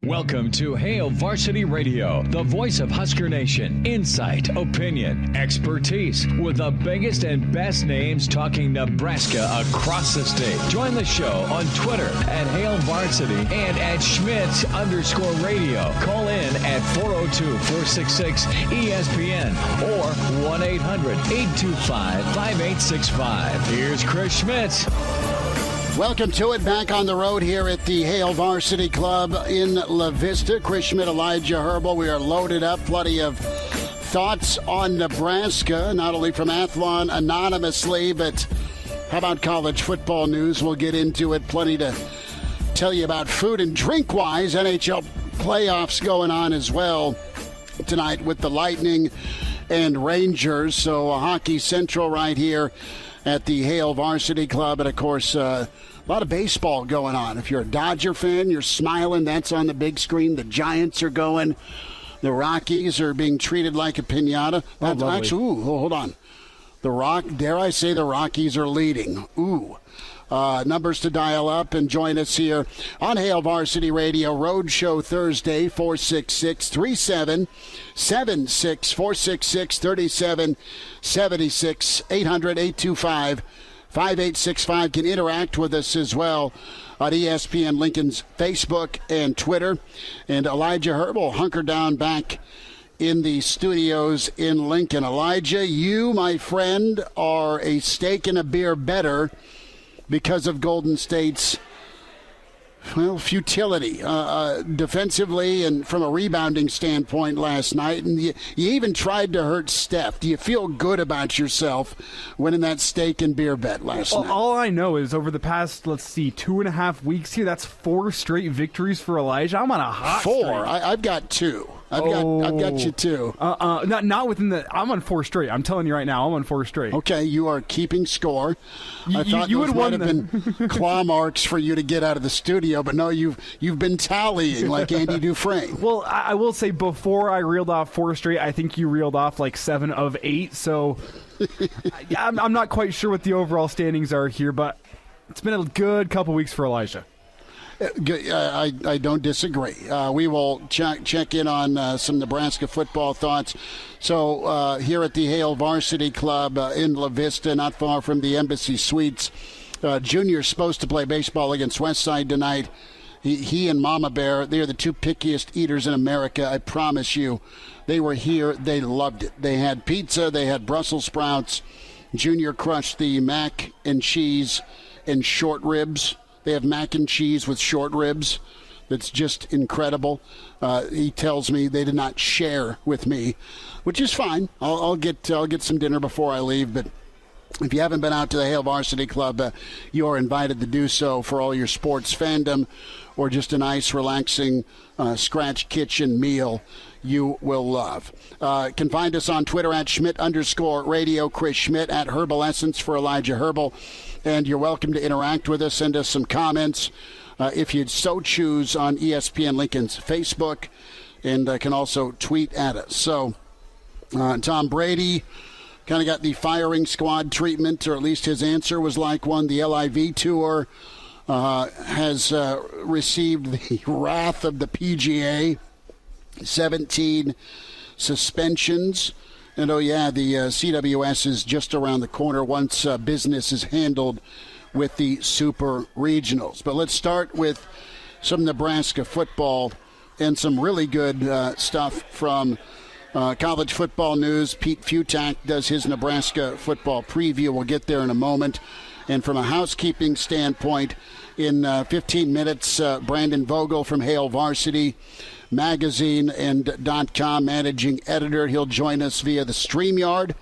Welcome to Hail Varsity Radio, the voice of Husker Nation. Insight, opinion, expertise, with the biggest and best names talking Nebraska across the state. Join the show on Twitter at Hail Varsity and at Schmidt_radio. Call in at 402-466-ESPN or 1-800-825-5865. Here's Chris Schmidt. Welcome to it. Back on the road here at the Hail Varsity Club in La Vista. Chris Schmidt, Elijah Herbel. We are loaded up. Plenty of thoughts on Nebraska, not only from Athlon anonymously, but how about college football news? We'll get into it. Plenty to tell you about food and drink-wise. NHL playoffs going on as well tonight with the Lightning and Rangers. So Hockey Central right here at the Hail Varsity Club. And, of course, a lot of baseball going on. If you're a Dodger fan, you're smiling. That's on the big screen. The Giants are going. The Rockies are being treated like a piñata. That's actually, hold on. Dare I say the Rockies are leading. Numbers to dial up and join us here on Hail Varsity Radio Roadshow Thursday, 466-3776, 466-3776, 800-825-5865. Can interact with us as well on ESPN Lincoln's Facebook and Twitter. And Elijah Herbel hunkered down back in the studios in Lincoln. Elijah, you, my friend, are a steak and a beer better because of Golden State's, futility defensively and from a rebounding standpoint last night. And you even tried to hurt Steph. Do you feel good about yourself winning that steak and beer bet last night? All I know is over the past, 2.5 weeks here, that's 4 straight victories for Elijah. I'm on a hot streak. I've got 2. I've got you 2. Not within the. I'm on 4 straight. I'm telling you right now, I'm on 4 straight. Okay, you are keeping score. I thought you those would might have been claw marks for you to get out of the studio, but no, you've been tallying like Andy Dufresne. Well, I will say before I reeled off 4 straight, I think you reeled off like 7 of 8. So I'm not quite sure what the overall standings are here, but it's been a good couple weeks for Elijah. I don't disagree. We will check in on some Nebraska football thoughts. So here at the Hail Varsity Club in La Vista, not far from the Embassy Suites, Junior's supposed to play baseball against Westside tonight. He and Mama Bear, they are the 2 pickiest eaters in America, I promise you. They were here. They loved it. They had pizza. They had Brussels sprouts. Junior crushed the mac and cheese and short ribs. They have mac and cheese with short ribs. That's just incredible. He tells me they did not share with me, which is fine. I'll get some dinner before I leave. But if you haven't been out to the Hail Varsity Club, you are invited to do so for all your sports fandom or just a nice, relaxing scratch kitchen meal you will love. Can find us on Twitter at Schmidt_radio, Chris Schmidt, at Herbal Essence for Elijah Herbel. And you're welcome to interact with us. Send us some comments if you'd so choose on ESPN Lincoln's Facebook, and can also tweet at us. So Tom Brady kind of got the firing squad treatment, or at least his answer was like one. The LIV Tour has received the wrath of the PGA, 17 suspensions. And, the CWS is just around the corner once business is handled with the Super Regionals. But let's start with some Nebraska football and some really good stuff from college football news. Pete Futak does his Nebraska football preview. We'll get there in a moment. And from a housekeeping standpoint, in 15 minutes, Brandon Vogel from Hail Varsity Magazine and .com managing editor. He'll join us via the StreamYard,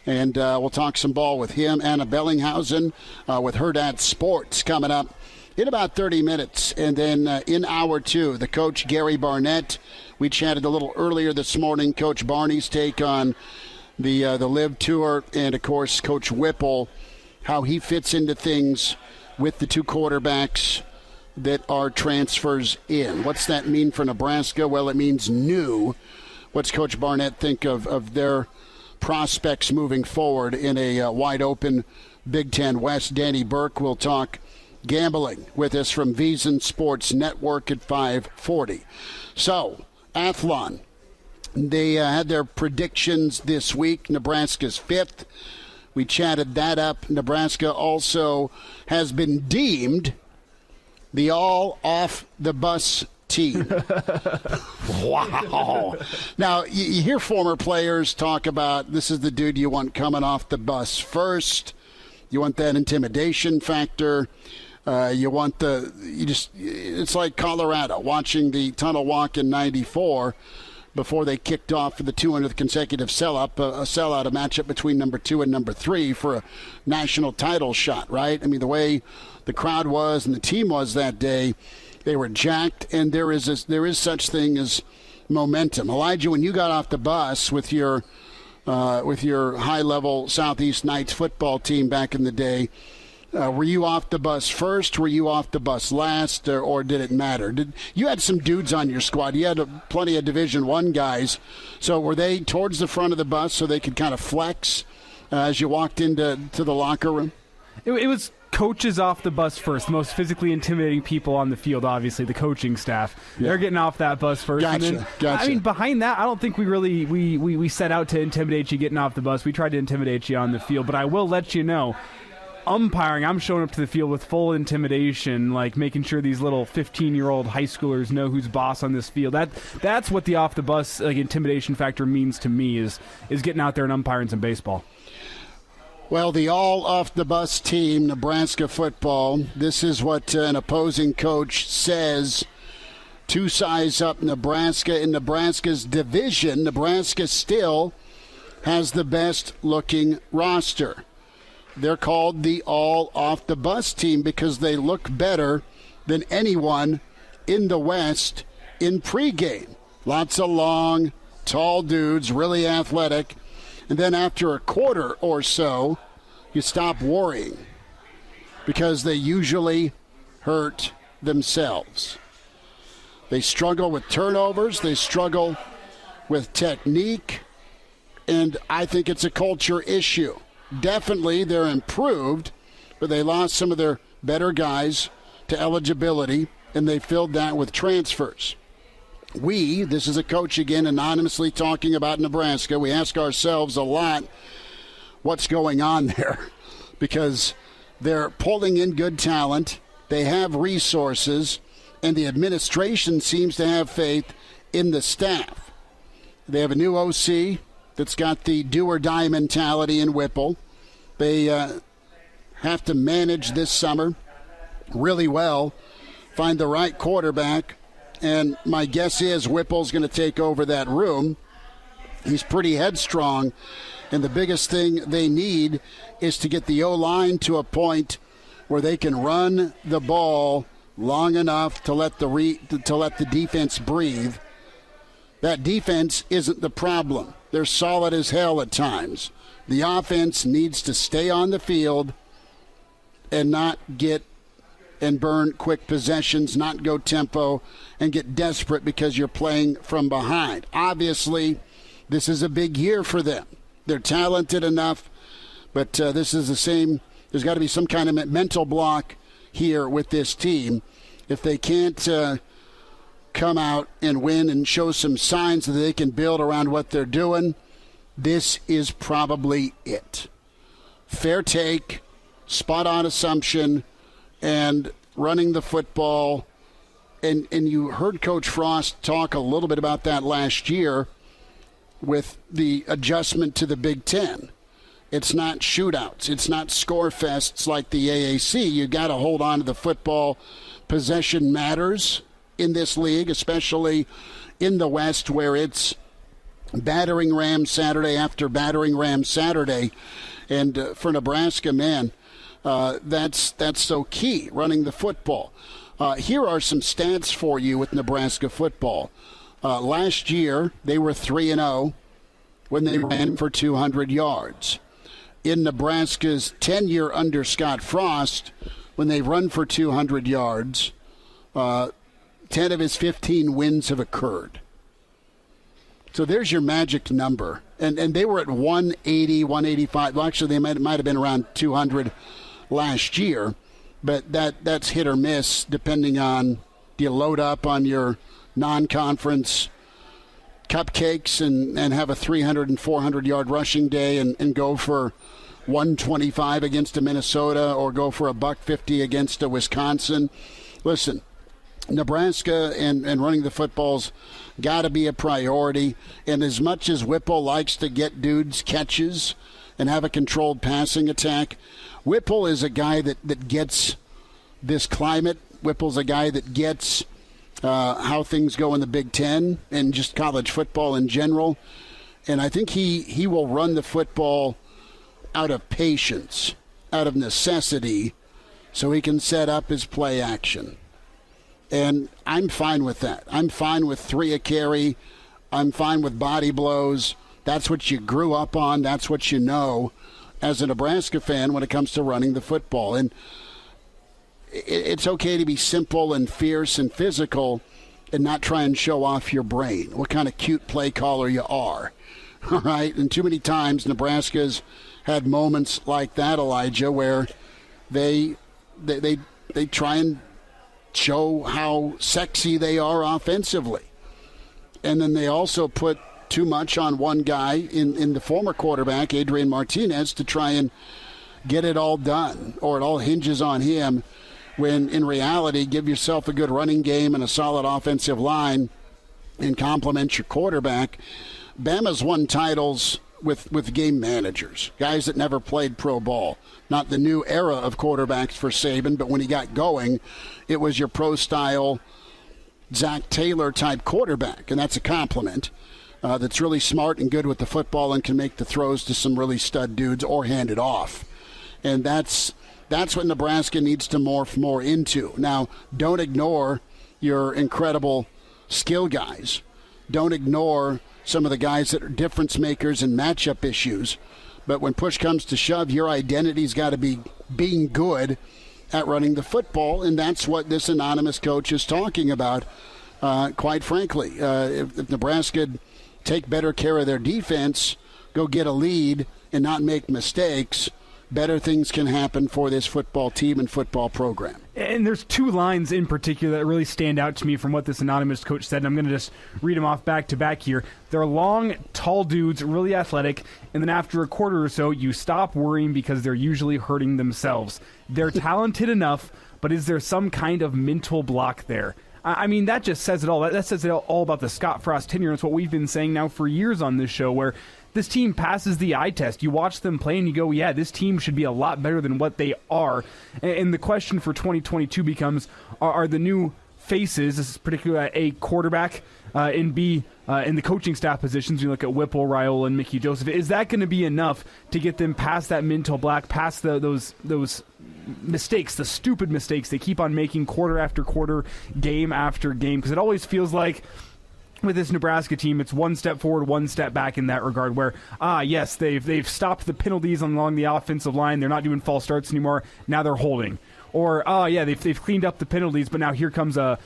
and we'll talk some ball with him. Ana Bellinghausen with Hurrdat Sports coming up in about 30 minutes. And then in hour 2, the coach, Gary Barnett. We chatted a little earlier this morning, Coach Barney's take on the Live Tour, and, of course, Coach Whipple, how he fits into things with the 2 quarterbacks that are transfers in. What's that mean for Nebraska? Well, it means new. What's Coach Barnett think of their prospects moving forward in a wide-open Big Ten West? Danny Burke will talk gambling with us from VSiN Sports Network at 540. So, Athlon, they had their predictions this week. Nebraska's 5th. We chatted that up. Nebraska also has been deemed the all-off-the-bus team. Wow. Now, you hear former players talk about this is the dude you want coming off the bus first. You want that intimidation factor. It's like Colorado watching the tunnel walk in 94 before they kicked off for the 200th consecutive sellout, a matchup between number 2 and number 3 for a national title shot, right? I mean, the way the crowd was and the team was that day, they were jacked, and there is such thing as momentum. Elijah, when you got off the bus with your high-level Southeast Knights football team back in the day, were you off the bus first? Were you off the bus last, or did it matter? You had some dudes on your squad. You had plenty of Division I guys. So were they towards the front of the bus so they could kind of flex as you walked into the locker room? It was coaches off the bus first. The most physically intimidating people on the field, obviously, the coaching staff. Yeah. They're getting off that bus first. Gotcha. I mean, behind that, I don't think we really we set out to intimidate you getting off the bus. We tried to intimidate you on the field, but I will let you know, umpiring, I'm showing up to the field with full intimidation, like making sure these little 15-year-old high schoolers know who's boss on this field. That's what the off-the-bus intimidation factor means to me, is getting out there and umpiring some baseball. Well, the all-off-the-bus team, Nebraska football, this is what an opposing coach says to size up Nebraska. In Nebraska's division, Nebraska still has the best-looking roster. They're called the all-off-the-bus team because they look better than anyone in the West in pregame. Lots of long, tall dudes, really athletic. And then after a quarter or so, you stop worrying because they usually hurt themselves. They struggle with turnovers. They struggle with technique. And I think it's a culture issue. Definitely they're improved, but they lost some of their better guys to eligibility, and they filled that with transfers. This is a coach again anonymously talking about Nebraska, we ask ourselves a lot what's going on there, because they're pulling in good talent, they have resources, and the administration seems to have faith in the staff. They have a new OC that's got the do-or-die mentality in Whipple. They have to manage this summer really well, find the right quarterback, and my guess is Whipple's going to take over that room. He's pretty headstrong, and the biggest thing they need is to get the O-line to a point where they can run the ball long enough to let the defense breathe. That defense isn't the problem. They're solid as hell at times. The offense needs to stay on the field and not get and burn quick possessions, not go tempo, and get desperate because you're playing from behind. Obviously, this is a big year for them. They're talented enough, but this is the same. There's got to be some kind of mental block here with this team. If they can't come out and win and show some signs that they can build around what they're doing, this is probably it. Fair take, spot-on assumption, and running the football. And you heard Coach Frost talk a little bit about that last year with the adjustment to the Big Ten. It's not shootouts. It's not score fests like the AAC. You got to hold on to the football. Possession matters in this league, especially in the West, where it's battering ram Saturday after battering ram Saturday. And for Nebraska, man, that's so key, running the football. Here are some stats for you with Nebraska football. Last year, they were 3-0 when they ran for 200 yards. In Nebraska's tenure under Scott Frost, when they run for 200 yards, 10 of his 15 wins have occurred. So there's your magic number. And they were at 180, 185. Well, actually, they might have been around 200 last year. but that's hit or miss depending on, do you load up on your non-conference cupcakes and have a 300 and 400-yard rushing day and go for 125 against a Minnesota or go for a $150 against a Wisconsin. Listen, Nebraska and running the football's got to be a priority. And as much as Whipple likes to get dudes catches and have a controlled passing attack, Whipple is a guy that gets this climate. Whipple's a guy that gets how things go in the Big Ten and just college football in general. And I think he will run the football out of patience, out of necessity, so he can set up his play action. And I'm fine with that. I'm fine with 3 a carry. I'm fine with body blows. That's what you grew up on. That's what you know as a Nebraska fan when it comes to running the football. And it's okay to be simple and fierce and physical and not try and show off your brain, what kind of cute play caller you are. All right? And too many times Nebraska's had moments like that, Elijah, where they try and show how sexy they are offensively. And then they also put too much on one guy in the former quarterback, Adrian Martinez, to try and get it all done, or it all hinges on him, when in reality, give yourself a good running game and a solid offensive line and complement your quarterback. Bama's won titles with game managers, guys that never played pro ball. Not the new era of quarterbacks for Saban, but when he got going, it was your pro-style Zach Taylor type quarterback, and that's a compliment. That's really smart and good with the football and can make the throws to some really stud dudes or hand it off. And that's what Nebraska needs to morph more into. Now, don't ignore your incredible skill guys. Don't ignore some of the guys that are difference makers and matchup issues. But when push comes to shove, your identity's got to be being good at running the football, and that's what this anonymous coach is talking about, quite frankly. If Nebraska take better care of their defense, go get a lead, and not make mistakes, better things can happen for this football team and football program. And there's 2 lines in particular that really stand out to me from what this anonymous coach said, and I'm going to just read them off back to back here. They're long, tall dudes, really athletic, and then after a quarter or so, you stop worrying because they're usually hurting themselves. They're talented enough, but is there some kind of mental block there? I mean, that just says it all. That says it all about the Scott Frost tenure. It's what we've been saying now for years on this show, where this team passes the eye test. You watch them play and you go, yeah, this team should be a lot better than what they are. And the question for 2022 becomes, are the new faces, this is particularly A, quarterback, and B, in the coaching staff positions, you look at Whipple, Raiola, and Mickey Joseph, is that going to be enough to get them past that mental block, past those mistakes, the stupid mistakes they keep on making quarter after quarter, game after game? Because it always feels like with this Nebraska team, it's one step forward, one step back in that regard, where, yes, they've stopped the penalties along the offensive line. They're not doing false starts anymore. Now they're holding. Or, yeah, they've cleaned up the penalties, but now here comes a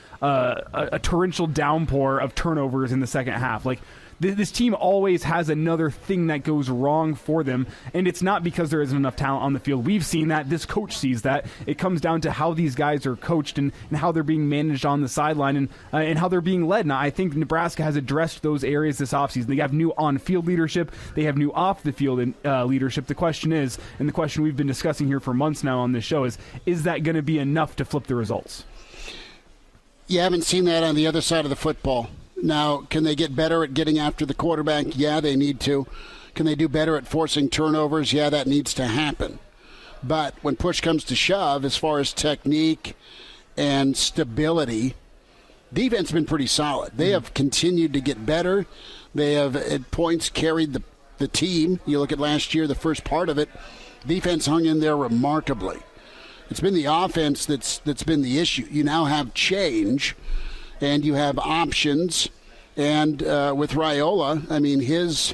torrential downpour of turnovers in the second half. Like, this team always has another thing that goes wrong for them, and it's not because there isn't enough talent on the field. We've seen that. This coach sees that. It comes down to how these guys are coached and how they're being managed on the sideline and how they're being led. Now, I think Nebraska has addressed those areas this offseason. They have new on-field leadership. They have new off-the-field leadership. The question is, and the question we've been discussing here for months now on this show is that going to be enough to flip the results? You haven't seen that on the other side of the football. Now, can they get better at getting after the quarterback? Yeah, they need to. Can they do better at forcing turnovers? Yeah, that needs to happen. But when push comes to shove, as far as technique and stability, defense has been pretty solid. They have continued to get better. They have, at points, carried the team. You look at last year, the first part of it, defense hung in there remarkably. It's been the offense that's been the issue. You now have change, and you have options. And with Raiola, I mean, his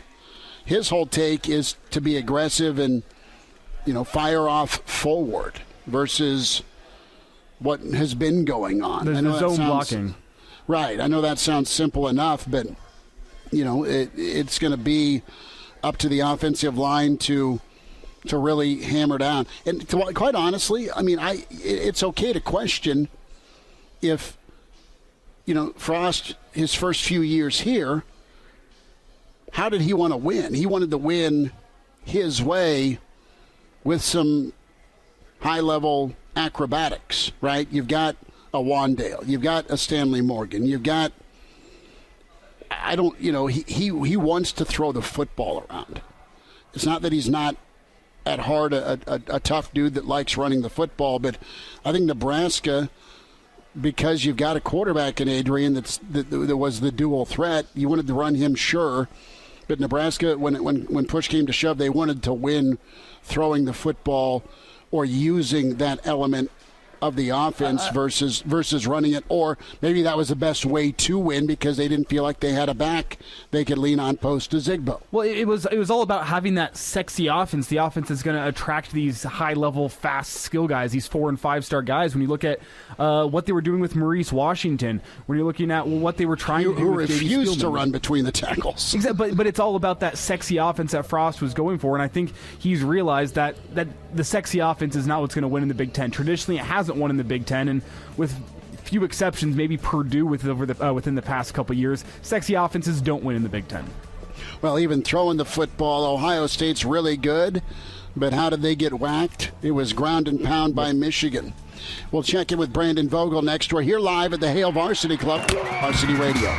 whole take is to be aggressive and, fire off forward versus what has been going on. The zone blocking. Right. I know that sounds simple enough, but, it's going to be up to the offensive line to to really hammer down. And quite honestly, I mean, it's okay to question if, Frost, his first few years here, how did he want to win? He wanted to win his way with some high-level acrobatics, right? You've got a Wandale. You've got a Stanley Morgan. You've got, he wants to throw the football around. It's not that he's not at heart a tough dude that likes running the football, but I think Nebraska, because you've got a quarterback in Adrian that was the dual threat, you wanted to run him, sure. But Nebraska, when push came to shove, they wanted to win throwing the football or using that element of the offense versus running it, or maybe that was the best way to win because they didn't feel like they had a back they could lean on post to Zigbo. Well, it was all about having that sexy offense. The offense is going to attract these high-level, fast skill guys, these 4- and 5-star guys. When you look at what they were doing with Maurice Washington, when you're looking at what they were trying to do who with refused to run between the tackles. Exactly, but it's all about that sexy offense that Frost was going for, and I think he's realized that the sexy offense is not what's going to win in the Big Ten. Traditionally, it hasn't won in the Big Ten, and with few exceptions, maybe Purdue within the past couple years, sexy offenses don't win in the Big Ten. Well, even throwing the football, Ohio State's really good, but how did they get whacked? It was ground and pound by Michigan. We'll check in with Brandon Vogel next. We're here live at the Hail Varsity Club, Varsity Radio.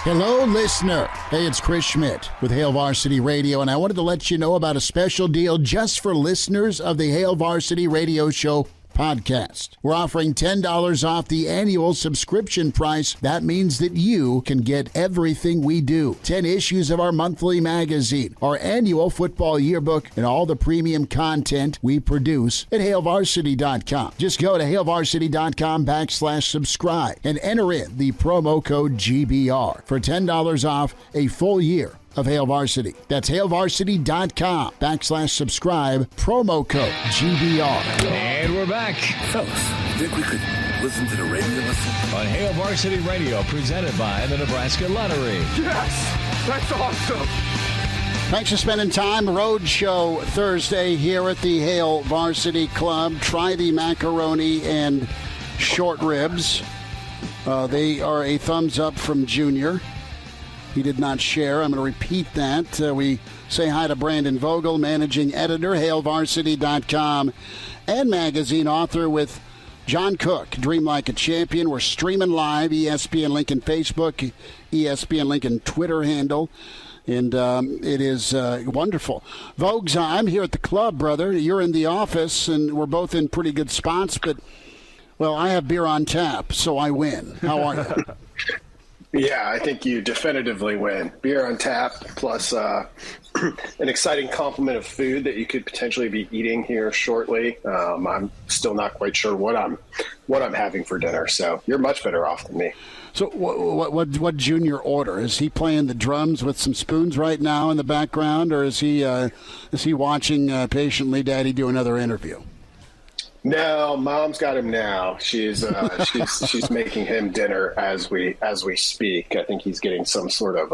Hello, listener. Hey, it's Chris Schmidt with Hail Varsity Radio, and I wanted to let you know about a special deal just for listeners of the Hail Varsity Radio Show podcast. We're offering $10 off the annual subscription price. That means that you can get everything we do. 10 issues of our monthly magazine, our annual football yearbook, and all the premium content we produce at HailVarsity.com. Just go to HailVarsity.com/subscribe and enter in the promo code GBR for $10 off a full year of Hail Varsity. That's HailVarsity.com/subscribe, promo code GBR. And we're back Fellas, think we could listen to the radio listen? on Hail Varsity Radio, presented by the Nebraska Lottery. Yes! That's awesome! Thanks for spending time. Road show Thursday here at the Hail Varsity Club. Try the macaroni and short ribs. They are a thumbs up from Junior. He did not share. I'm going to repeat that. We say hi to Brandon Vogel, managing editor, HailVarsity.com, and magazine author with John Cook, Dream Like a Champion. We're streaming live, ESPN Lincoln Facebook, ESPN Lincoln Twitter handle, and it is wonderful. Vogues, I'm here at the club, brother. You're in the office, and we're both in pretty good spots, but, well, I have beer on tap, so I win. How are you? Yeah, I think you definitively win. Beer on tap plus an exciting complement of food that you could potentially be eating here shortly. I'm still not quite sure what I'm having for dinner, so you're much better off than me. So what Junior order? Is he playing the drums with some spoons right now in the background, or is he watching patiently Daddy do another interview? No, Mom's got him now. She's making him dinner as we speak. I think he's getting some sort of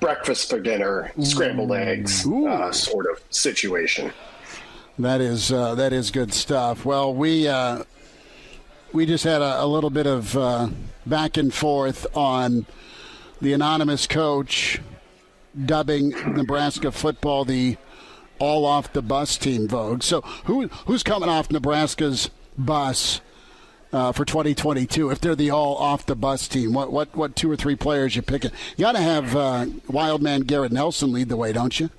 breakfast for dinner, scrambled eggs sort of situation. That is good stuff. Well, we just had a little bit of back and forth on the anonymous coach dubbing Nebraska football the all off the bus team, Vogue. So who's coming off Nebraska's bus for 2022 if they're the all off the bus team? What 2 or 3 players you picking? You got to have wild man Garrett Nelson lead the way, don't you?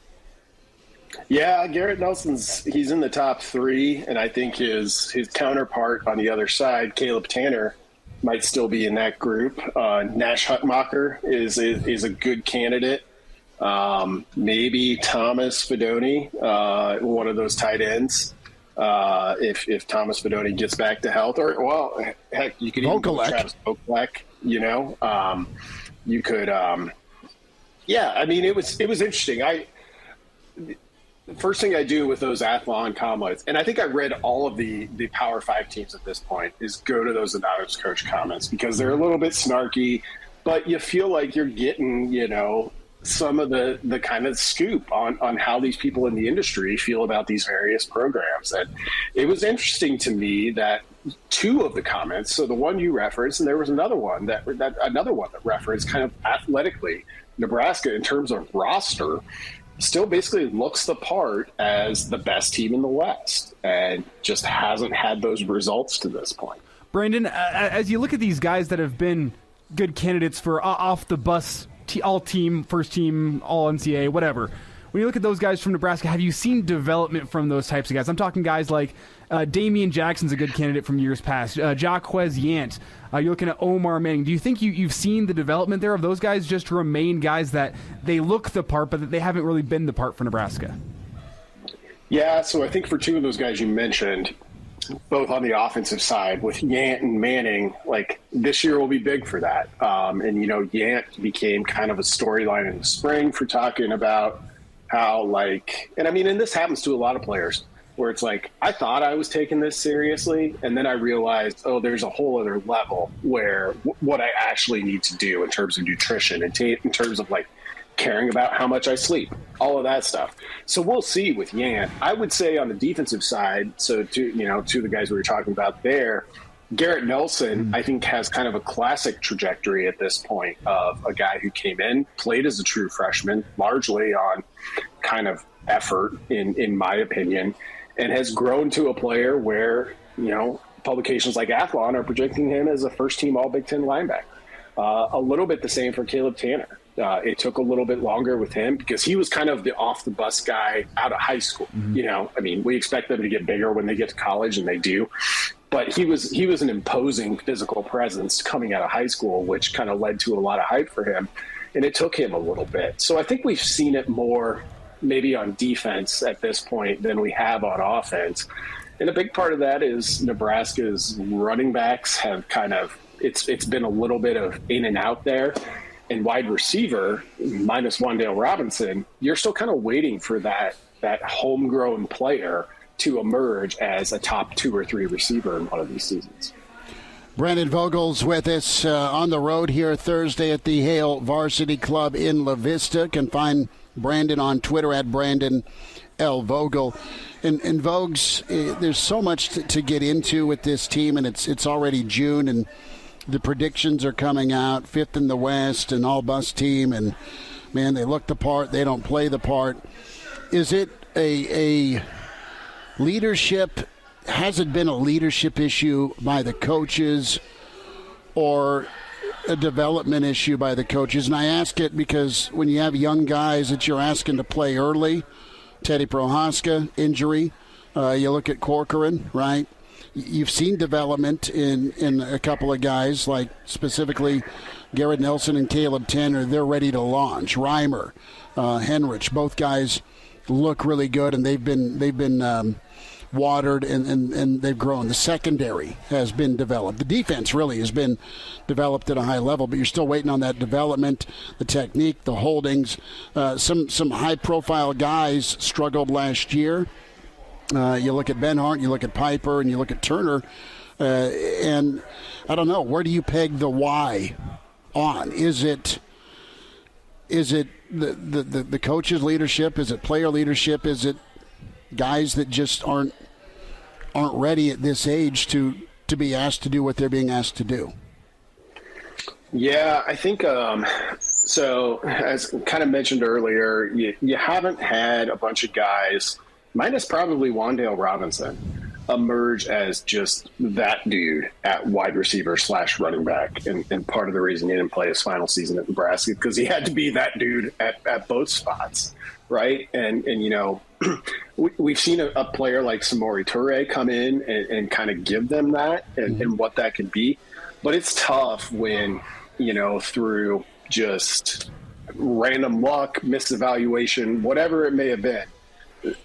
Yeah, Garrett Nelson's he's in the top 3, and I think his counterpart on the other side, Caleb Tanner, might still be in that group. Nash Hutmacher is a good candidate. Maybe Thomas Fedoni, one of those tight ends, if Thomas Fedoni gets back to health, or well, heck, you could even go with Travis Vokalek. You could, yeah. I mean, it was interesting. The first thing I do with those Athlon comments, and I think I read all of the Power 5 teams at this point, is go to those anonymous coach comments because they're a little bit snarky, but you feel like you're getting some of the kind of scoop on how these people in the industry feel about these various programs. And it was interesting to me that two of the comments, so the one you referenced, and there was another one that referenced kind of athletically, Nebraska in terms of roster still basically looks the part as the best team in the West and just hasn't had those results to this point. Brandon, as you look at these guys that have been good candidates for off the bus, all team, first team, all NCAA, whatever. When you look at those guys from Nebraska, have you seen development from those types of guys? I'm talking guys like Damian Jackson's a good candidate from years past. Jaquez Yant. You're looking at Omar Manning. Do you think you've seen the development there of those guys just remain guys that they look the part, but that they haven't really been the part for Nebraska? Yeah, so I think for two of those guys you mentioned, both on the offensive side with Yant and Manning, like this year will be big for that. And, you know, Yant became kind of a storyline in the spring for talking about how and this happens to a lot of players where it's like, I thought I was taking this seriously. And then I realized, there's a whole other level where what I actually need to do in terms of nutrition and in terms of like caring about how much I sleep, all of that stuff. So we'll see with Yant. I would say on the defensive side, so two of the guys we were talking about there, Garrett Nelson, I think, has kind of a classic trajectory at this point of a guy who came in, played as a true freshman, largely on kind of effort, in my opinion, and has grown to a player where, you know, publications like Athlon are projecting him as a first-team All-Big Ten linebacker. A little bit the same for Caleb Tanner. It took a little bit longer with him because he was kind of the off-the-bus guy out of high school. Mm-hmm. You know, I mean, we expect them to get bigger when they get to college, and they do. But he was an imposing physical presence coming out of high school, which kind of led to a lot of hype for him. And it took him a little bit. So I think we've seen it more maybe on defense at this point than we have on offense. And a big part of that is Nebraska's running backs have kind of it's been a little bit of in and out there. And wide receiver, minus Wan'Dale Robinson, you're still kind of waiting for that homegrown player to emerge as a top 2 or 3 receiver in one of these seasons. Brandon Vogel's with us on the road here Thursday at the Hail Varsity Club in La Vista. Can find Brandon on Twitter at Brandon L. Vogel. And Vogues, there's so much to get into with this team, and it's already June, and the predictions are coming out, 5th in the West, an all-bus team, and, man, they look the part, they don't play the part. Is it a leadership, has it been a leadership issue by the coaches or a development issue by the coaches? And I ask it because when you have young guys that you're asking to play early, Teddy Prohaska, injury, you look at Corcoran, right? You've seen development in a couple of guys, like specifically Garrett Nelson and Caleb Tanner. They're ready to launch. Reimer, Henrich, both guys look really good, and they've been watered and they've grown. The secondary has been developed. The defense really has been developed at a high level, but you're still waiting on that development, the technique, the holdings. Some high-profile guys struggled last year. You look at Benhart, you look at Piper, and you look at Turner, and I don't know, where do you peg the why on? Is it the coach's leadership? Is it player leadership? Is it guys that just aren't ready at this age to be asked to do what they're being asked to do? Yeah, I think so. As kind of mentioned earlier, you haven't had a bunch of guys, minus probably Wan'Dale Robinson, emerge as just that dude at wide receiver / running back. And part of the reason he didn't play his final season at Nebraska because he had to be that dude at both spots, right? And you know, we've seen a player like Samori Toure come in and kind of give them that and what that can be. But it's tough when, you know, through just random luck, misevaluation, whatever it may have been,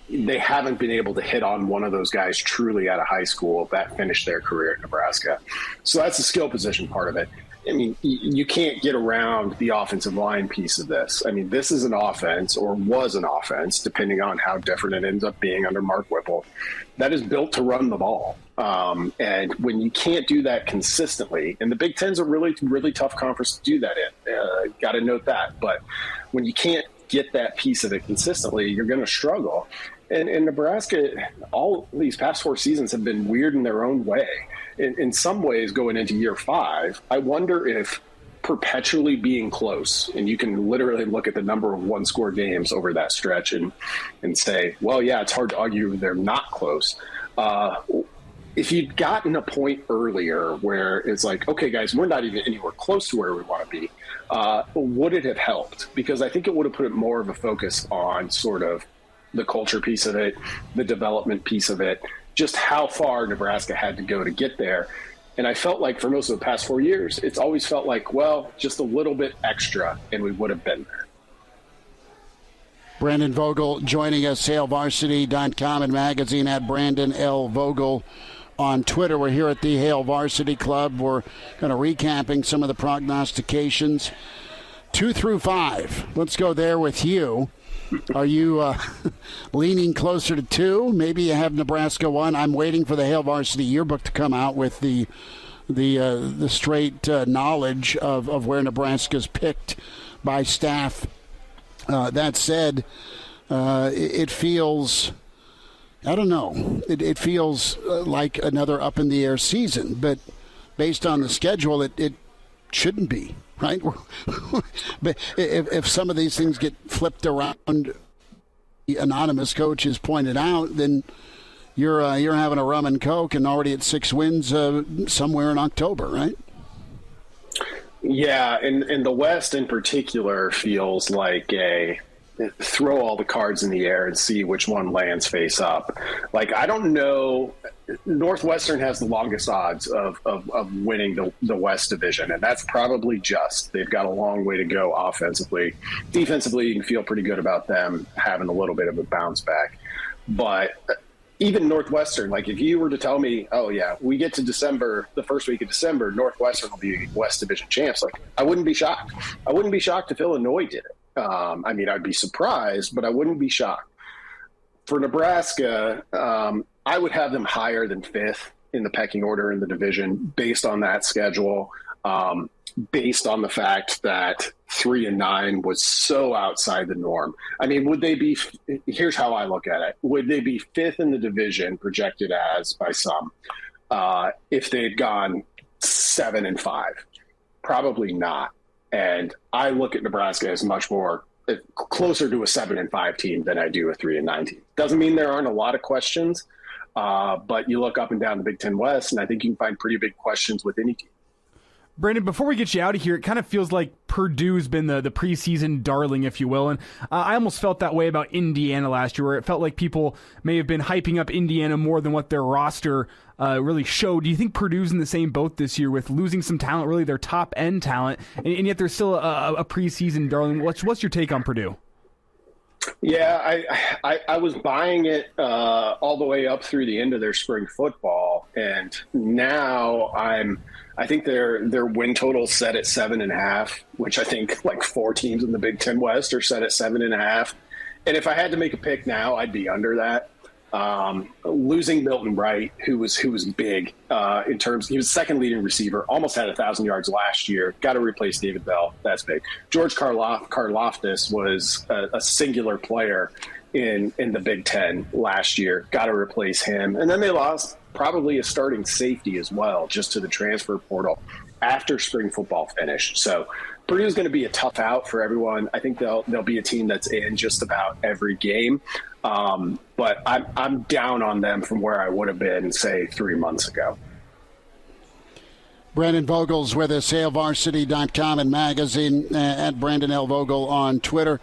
they haven't been able to hit on one of those guys truly out of high school that finished their career at Nebraska. So that's the skill position part of it. I mean, you can't get around the offensive line piece of this. I mean, this is an offense, or was an offense, depending on how different it ends up being under Mark Whipple, that is built to run the ball. And when you can't do that consistently, and the Big Ten's a really, really tough conference to do that in, got to note that. But when you can't get that piece of it consistently, you're going to struggle. And Nebraska, all these past 4 seasons have been weird in their own way. In some ways, going into year 5, I wonder if perpetually being close, and you can literally look at the number of one-score games over that stretch and say, well, yeah, it's hard to argue they're not close. If you'd gotten a point earlier where it's like, okay, guys, we're not even anywhere close to where we want to be, would it have helped? Because I think it would have put more of a focus on sort of the culture piece of it, the development piece of it, just how far Nebraska had to go to get there. And I felt like for most of the past 4 years, it's always felt like, well, just a little bit extra, and we would have been there. Brandon Vogel joining us, HailVarsity.com and magazine at Brandon L. Vogel on Twitter. We're here at the Hail Varsity Club. We're kind of recapping some of the prognostications. 2 through 5. Let's go there with you. Are you leaning closer to 2? Maybe you have Nebraska 1. I'm waiting for the Hail Varsity Yearbook to come out with the straight knowledge of where Nebraska's picked by staff. That said, it feels, I don't know, it feels like another up-in-the-air season. But based on the schedule, it shouldn't be. Right? But if some of these things get flipped around, the anonymous coach has pointed out, then you're having a rum and coke and already at 6 wins somewhere in October, right? Yeah, and the West in particular feels like a throw all the cards in the air and see which one lands face up. Like, I don't know. Northwestern has the longest odds of winning the West Division, and that's probably just. They've got a long way to go offensively. Defensively, you can feel pretty good about them having a little bit of a bounce back. But even Northwestern, like if you were to tell me, oh, yeah, we get to December, the first week of December, Northwestern will be West Division champs, like I wouldn't be shocked. I wouldn't be shocked if Illinois did it. I mean, I'd be surprised, but I wouldn't be shocked. For Nebraska, I would have them higher than 5th in the pecking order in the division based on that schedule, based on the fact that 3-9 was so outside the norm. I mean, would they be – here's how I look at it. Would they be 5th in the division, projected as by some, if they'd gone 7-5? Probably not. And I look at Nebraska as much more closer to a 7-5 team than I do a 3-9 team. Doesn't mean there aren't a lot of questions, but you look up and down the Big Ten West, and I think you can find pretty big questions with any team. Brandon, before we get you out of here, it kind of feels like Purdue's been the preseason darling, if you will. And I almost felt that way about Indiana last year, where it felt like people may have been hyping up Indiana more than what their roster really showed. Do you think Purdue's in the same boat this year with losing some talent, really their top-end talent, and yet they're still a preseason darling? What's your take on Purdue? Yeah, I was buying it all the way up through the end of their spring football, and now I think their win total set at 7.5, which I think like 4 teams in the Big Ten West are set at 7.5. And if I had to make a pick now, I'd be under that. Losing Milton Wright, who was big in terms, he was second leading receiver, almost had 1,000 yards last year. Got to replace David Bell. That's big. George Karlaftis was a singular player in the Big Ten last year. Got to replace him. And then they lost probably a starting safety as well, just to the transfer portal after spring football finished. So Purdue's going to be a tough out for everyone. I think they'll be a team that's in just about every game. But I'm down on them from where I would have been, say, 3 months ago. Brandon Vogel's with us, HailVarsity.com and magazine, at Brandon L. Vogel on Twitter.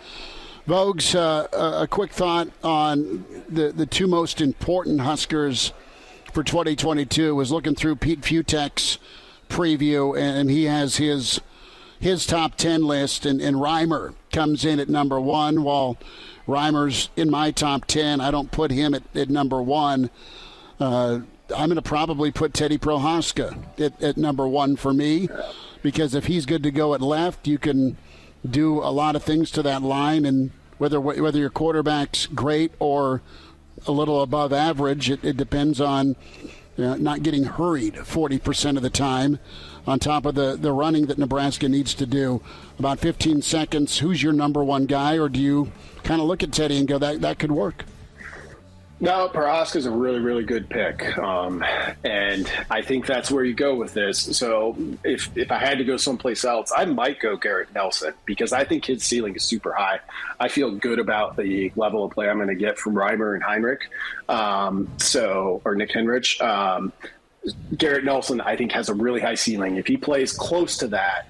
Vogues, a quick thought on the 2 most important Huskers for 2022. Was looking through Pete Futek's preview, and he has his top 10 list, and Reimer comes in at number 1, while Reimer's in my top 10. I don't put him at number 1. I'm going to probably put Teddy Prohaska at number 1 for me, because if he's good to go at left, you can do a lot of things to that line, and whether your quarterback's great or a little above average, it depends on not getting hurried 40% of the time. on top of the running that Nebraska needs to do. About 15 seconds, who's your number one guy, or do you kind of look at Teddy and go, that could work? No, Prohaska's a really, really good pick. And I think that's where you go with this. So if I had to go someplace else, I might go Garrett Nelson, because I think his ceiling is super high. I feel good about the level of play I'm going to get from Reimer and Heinrich, or Nick Henrich. Garrett Nelson, I think, has a really high ceiling. If he plays close to that,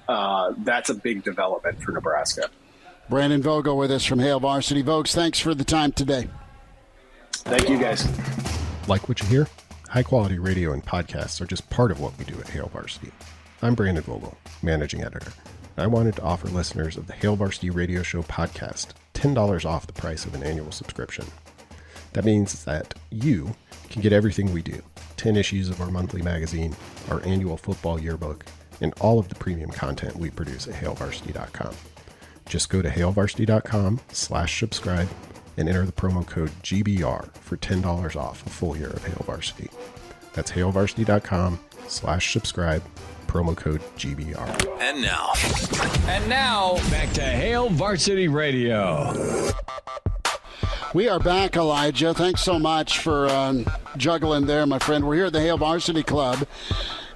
that's a big development for Nebraska. Brandon Vogel with us from Hail Varsity. Vogues, thanks for the time today. Thank you, guys. Like what you hear? High-quality radio and podcasts are just part of what we do at Hail Varsity. I'm Brandon Vogel, managing editor. I wanted to offer listeners of the Hail Varsity Radio Show podcast $10 off the price of an annual subscription. That means that you can get everything we do, 10 issues of our monthly magazine, our annual football yearbook, and all of the premium content we produce at hailvarsity.com. Just go to hailvarsity.com/subscribe and enter the promo code GBR for $10 off a full year of Hail Varsity. That's hailvarsity.com/subscribe, promo code GBR. And now, back to Hail Varsity Radio. We are back, Elijah. Thanks so much for juggling there, my friend. We're here at the Hail Varsity Club,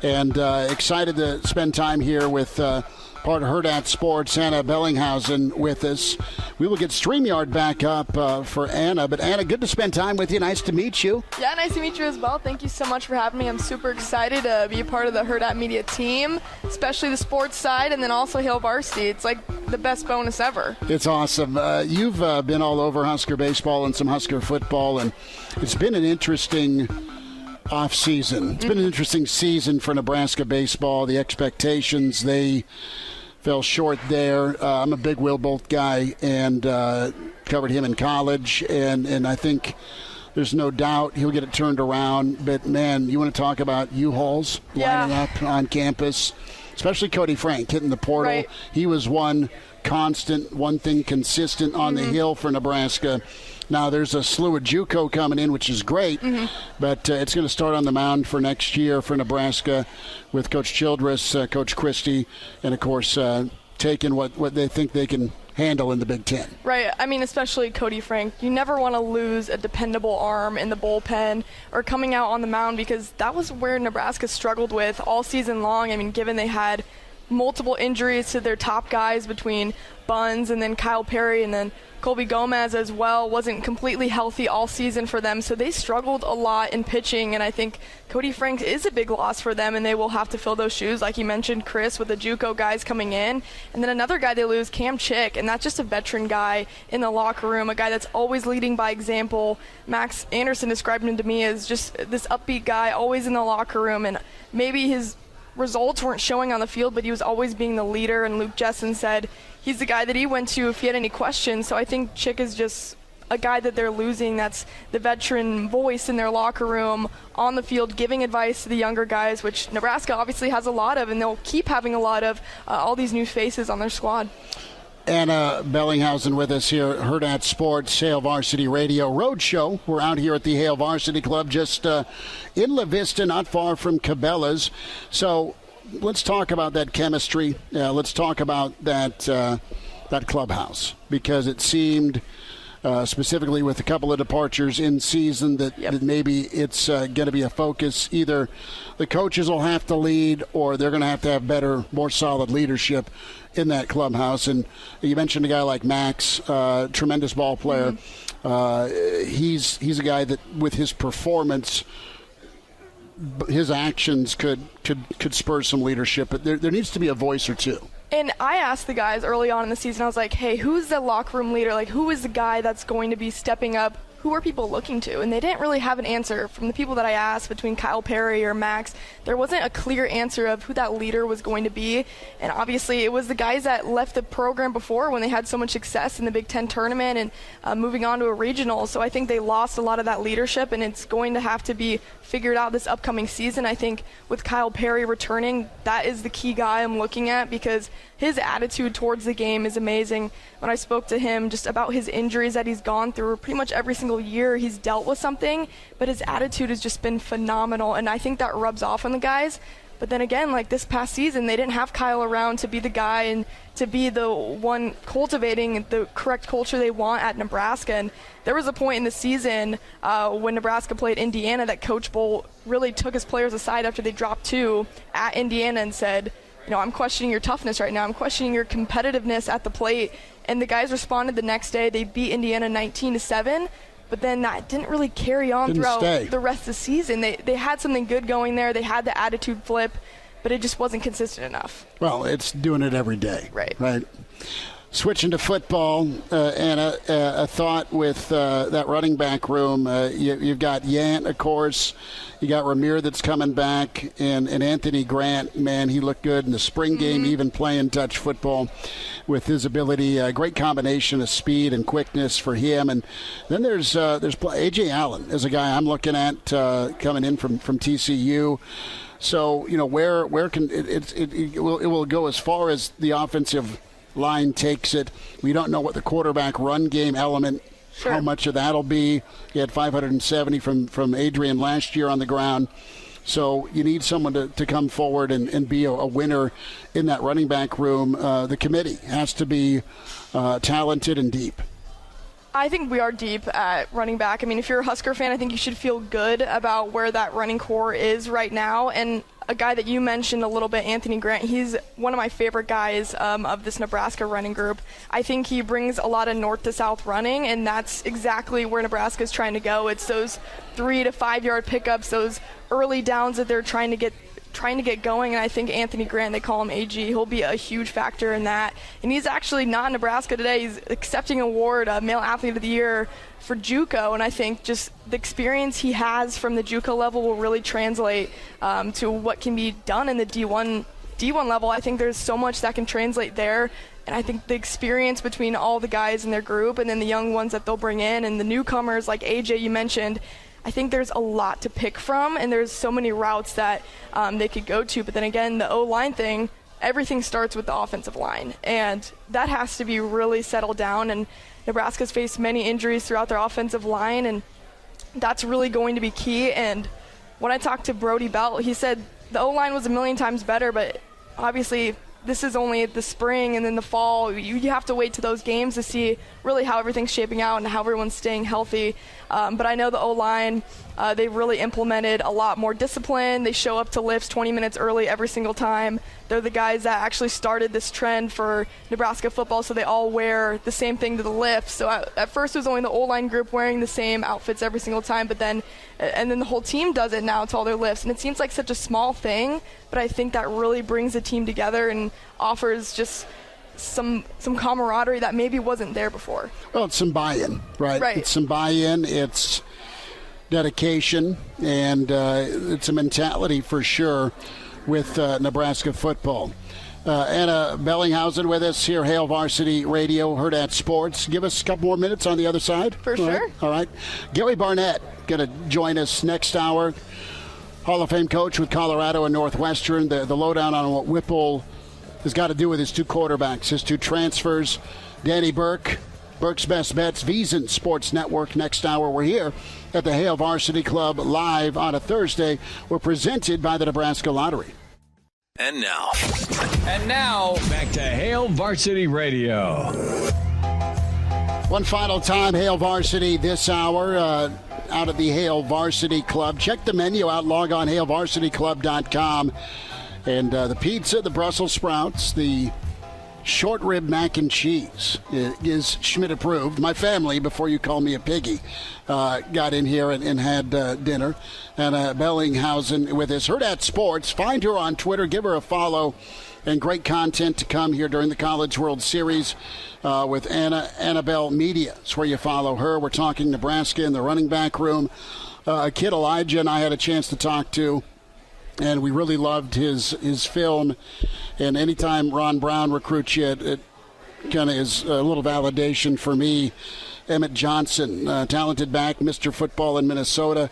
and excited to spend time here with part of Hurrdat Sports, Ana Bellinghausen, with us. We will get StreamYard back up for Ana. But, Ana, good to spend time with you. Nice to meet you. Yeah, nice to meet you as well. Thank you so much for having me. I'm super excited to be a part of the Hurrdat Media team, especially the sports side, and then also Hail Varsity. It's like the best bonus ever. It's awesome. You've been all over Husker baseball and some Husker football, and it's been an interesting off-season. It's been an interesting season for Nebraska baseball. The expectations, they fell short there. I'm a big Will Bolt guy and covered him in college, and I think there's no doubt he'll get it turned around. But, man, you want to talk about U-Hauls lining up on campus, especially Cody Frank hitting the portal. Right. He was one thing consistent on the hill for Nebraska. Now, there's a slew of JUCO coming in, which is great, but it's going to start on the mound for next year for Nebraska with Coach Childress, Coach Christie, and, of course, taking what they think they can handle in the Big Ten. Right. I mean, especially Cody Frank. You never want to lose a dependable arm in the bullpen or coming out on the mound, because that was where Nebraska struggled with all season long. I mean, given they had multiple injuries to their top guys between Buns and then Kyle Perry, and then Colby Gomez as well wasn't completely healthy all season for them, so they struggled a lot in pitching, and I think Cody Frank is a big loss for them, and they will have to fill those shoes, like you mentioned, Chris, with the JUCO guys coming in. And then another guy they lose, Cam Chick, and that's just a veteran guy in the locker room, a guy that's always leading by example. Max Anderson described him to me as just this upbeat guy, always in the locker room, and maybe his results weren't showing on the field, but he was always being the leader, and Luke Jessen said he's the guy that he went to if he had any questions. So I think Chick is just a guy that they're losing. That's the veteran voice in their locker room, on the field, giving advice to the younger guys, which Nebraska obviously has a lot of, and they'll keep having a lot of all these new faces on their squad. Ana Bellinghausen with us here at Hurrdat Sports, Hail Varsity Radio Roadshow. We're out here at the Hail Varsity Club, just in La Vista, not far from Cabela's. So let's talk about that chemistry. Let's talk about that clubhouse, because it seemed, specifically with a couple of departures in season, that maybe it's going to be a focus. Either the coaches will have to lead, or they're going to have better, more solid leadership in that clubhouse. And you mentioned a guy like Max, tremendous ball player. He's a guy that, with his performance, his actions could spur some leadership. But there needs to be a voice or two. And I asked the guys early on in the season, I was like, hey, who's the locker room leader? Like, who is the guy that's going to be stepping up? Who are people looking to? And they didn't really have an answer. From the people that I asked, between Kyle Perry or Max, there wasn't a clear answer of who that leader was going to be. And obviously it was the guys that left the program before, when they had so much success in the Big Ten tournament and moving on to a regional. So I think they lost a lot of that leadership, and it's going to have to be figured out this upcoming season. I think with Kyle Perry returning, that is the key guy I'm looking at, because his attitude towards the game is amazing. When I spoke to him just about his injuries that he's gone through, pretty much every single year he's dealt with something, but his attitude has just been phenomenal, and I think that rubs off on the guys. But then again, like this past season, they didn't have Kyle around to be the guy and to be the one cultivating the correct culture they want at Nebraska. And there was a point in the season when Nebraska played Indiana that Coach Bolt really took his players aside after they dropped 2 at Indiana and said, I'm questioning your toughness right now. I'm questioning your competitiveness at the plate. And the guys responded the next day. They beat Indiana 19-7. But then that didn't really carry on throughout the rest of the season. They had something good going there. They had the attitude flip, but it just wasn't consistent enough. Well, it's doing it every day. Right. Switching to football, and a thought with that running back room. You've got Yant, of course. You got Ramir that's coming back, and Anthony Grant. Man, he looked good in the spring game, even playing touch football with his ability. A great combination of speed and quickness for him. And then there's A.J. Allen is a guy I'm looking at coming in from TCU. So where can it will go as far as the offensive line takes it. We don't know what the quarterback run game element, how much of that'll be. He had 570 from Adrian last year on the ground. So you need someone to come forward and be a winner in that running back room. The committee has to be talented and deep. I think we are deep at running back. I mean, if you're a Husker fan, I think you should feel good about where that running core is right now. And a guy that you mentioned a little bit, Anthony Grant, he's one of my favorite guys of this Nebraska running group. I think he brings a lot of north to south running, and that's exactly where Nebraska is trying to go. It's those 3 to 5 yard pickups, those early downs that they're trying to get going, and I think Anthony Grant, they call him AG, he'll be a huge factor in that. And he's actually not in Nebraska today. He's accepting an award, Male Athlete of the Year for JUCO, and I think just the experience he has from the JUCO level will really translate to what can be done in the D1 level. I think there's so much that can translate there, and I think the experience between all the guys in their group and then the young ones that they'll bring in and the newcomers like AJ you mentioned, I think there's a lot to pick from, and there's so many routes that they could go to. But then again, the O-line thing, everything starts with the offensive line, and that has to be really settled down. And Nebraska's faced many injuries throughout their offensive line, and that's really going to be key. And when I talked to Brody Belt, he said the O-line was a million times better, but obviously this is only the spring and then the fall. You have to wait to those games to see really how everything's shaping out and how everyone's staying healthy. But I know the O-line, they've really implemented a lot more discipline. They show up to lifts 20 minutes early every single time. They're the guys that actually started this trend for Nebraska football, so they all wear the same thing to the lifts. So at first it was only the O-line group wearing the same outfits every single time, but then the whole team does it now to all their lifts. And it seems like such a small thing, but I think that really brings the team together and offers just some camaraderie that maybe wasn't there before. Well, it's some buy-in, right? It's some buy-in, it's dedication, and it's a mentality for sure with Nebraska football. Ana Bellinghausen with us here, Hail Varsity Radio, Hurrdat Sports. Give us a couple more minutes on the other side. For sure. All right. Gary Barnett going to join us next hour. Hall of Fame coach with Colorado and Northwestern. The lowdown on what Whipple has got to do with his 2 quarterbacks, his 2 transfers. Danny Burke, Burke's Best Bets, VSiN Sports Network. Next hour, we're here at the Hail Varsity Club live on a Thursday. We're presented by the Nebraska Lottery. And now, back to Hail Varsity Radio. One final time, Hail Varsity this hour out of the Hail Varsity Club. Check the menu out. Log on hailvarsityclub.com. And the pizza, the Brussels sprouts, the short rib mac and cheese is Schmidt approved. My family, before you call me a piggy, got in here and had dinner. And Bellinghausen with us. Hurrdat Sports. Find her on Twitter. Give her a follow. And great content to come here during the College World Series with Ana Bellinghausen Media. It's where you follow her. We're talking Nebraska in the running back room. Kid Elijah and I had a chance to talk to. And we really loved his film. And anytime Ron Brown recruits you, it kind of is a little validation for me. Emmett Johnson, talented back, Mr. Football in Minnesota.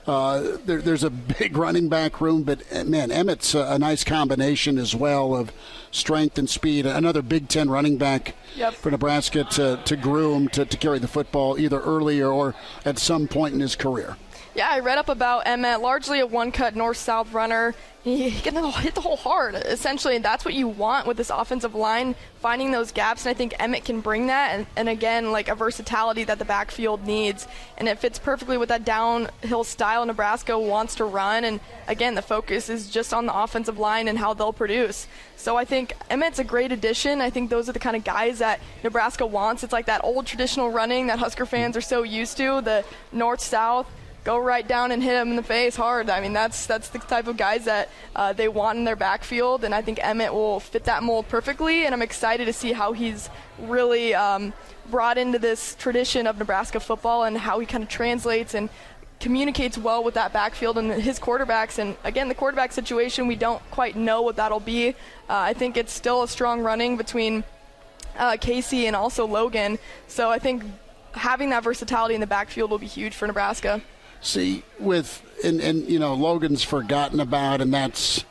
There's a big running back room, but, man, Emmett's a nice combination as well of strength and speed. Another Big Ten running back for Nebraska to groom to carry the football either earlier or at some point in his career. Yeah, I read up about Emmett, largely a one-cut north-south runner. He can hit the hole hard, essentially, and that's what you want with this offensive line, finding those gaps, and I think Emmett can bring that, and again, like a versatility that the backfield needs, and it fits perfectly with that downhill style Nebraska wants to run, and again, the focus is just on the offensive line and how they'll produce. So I think Emmett's a great addition. I think those are the kind of guys that Nebraska wants. It's like that old traditional running that Husker fans are so used to, the north-south, go right down and hit him in the face hard. I mean, that's the type of guys that they want in their backfield, and I think Emmett will fit that mold perfectly, and I'm excited to see how he's really brought into this tradition of Nebraska football and how he kind of translates and communicates well with that backfield and his quarterbacks. And again, the quarterback situation, we don't quite know what that'll be. I think it's still a strong running between Casey and also Logan, so I think having that versatility in the backfield will be huge for Nebraska. See, and Logan's forgotten about, and that's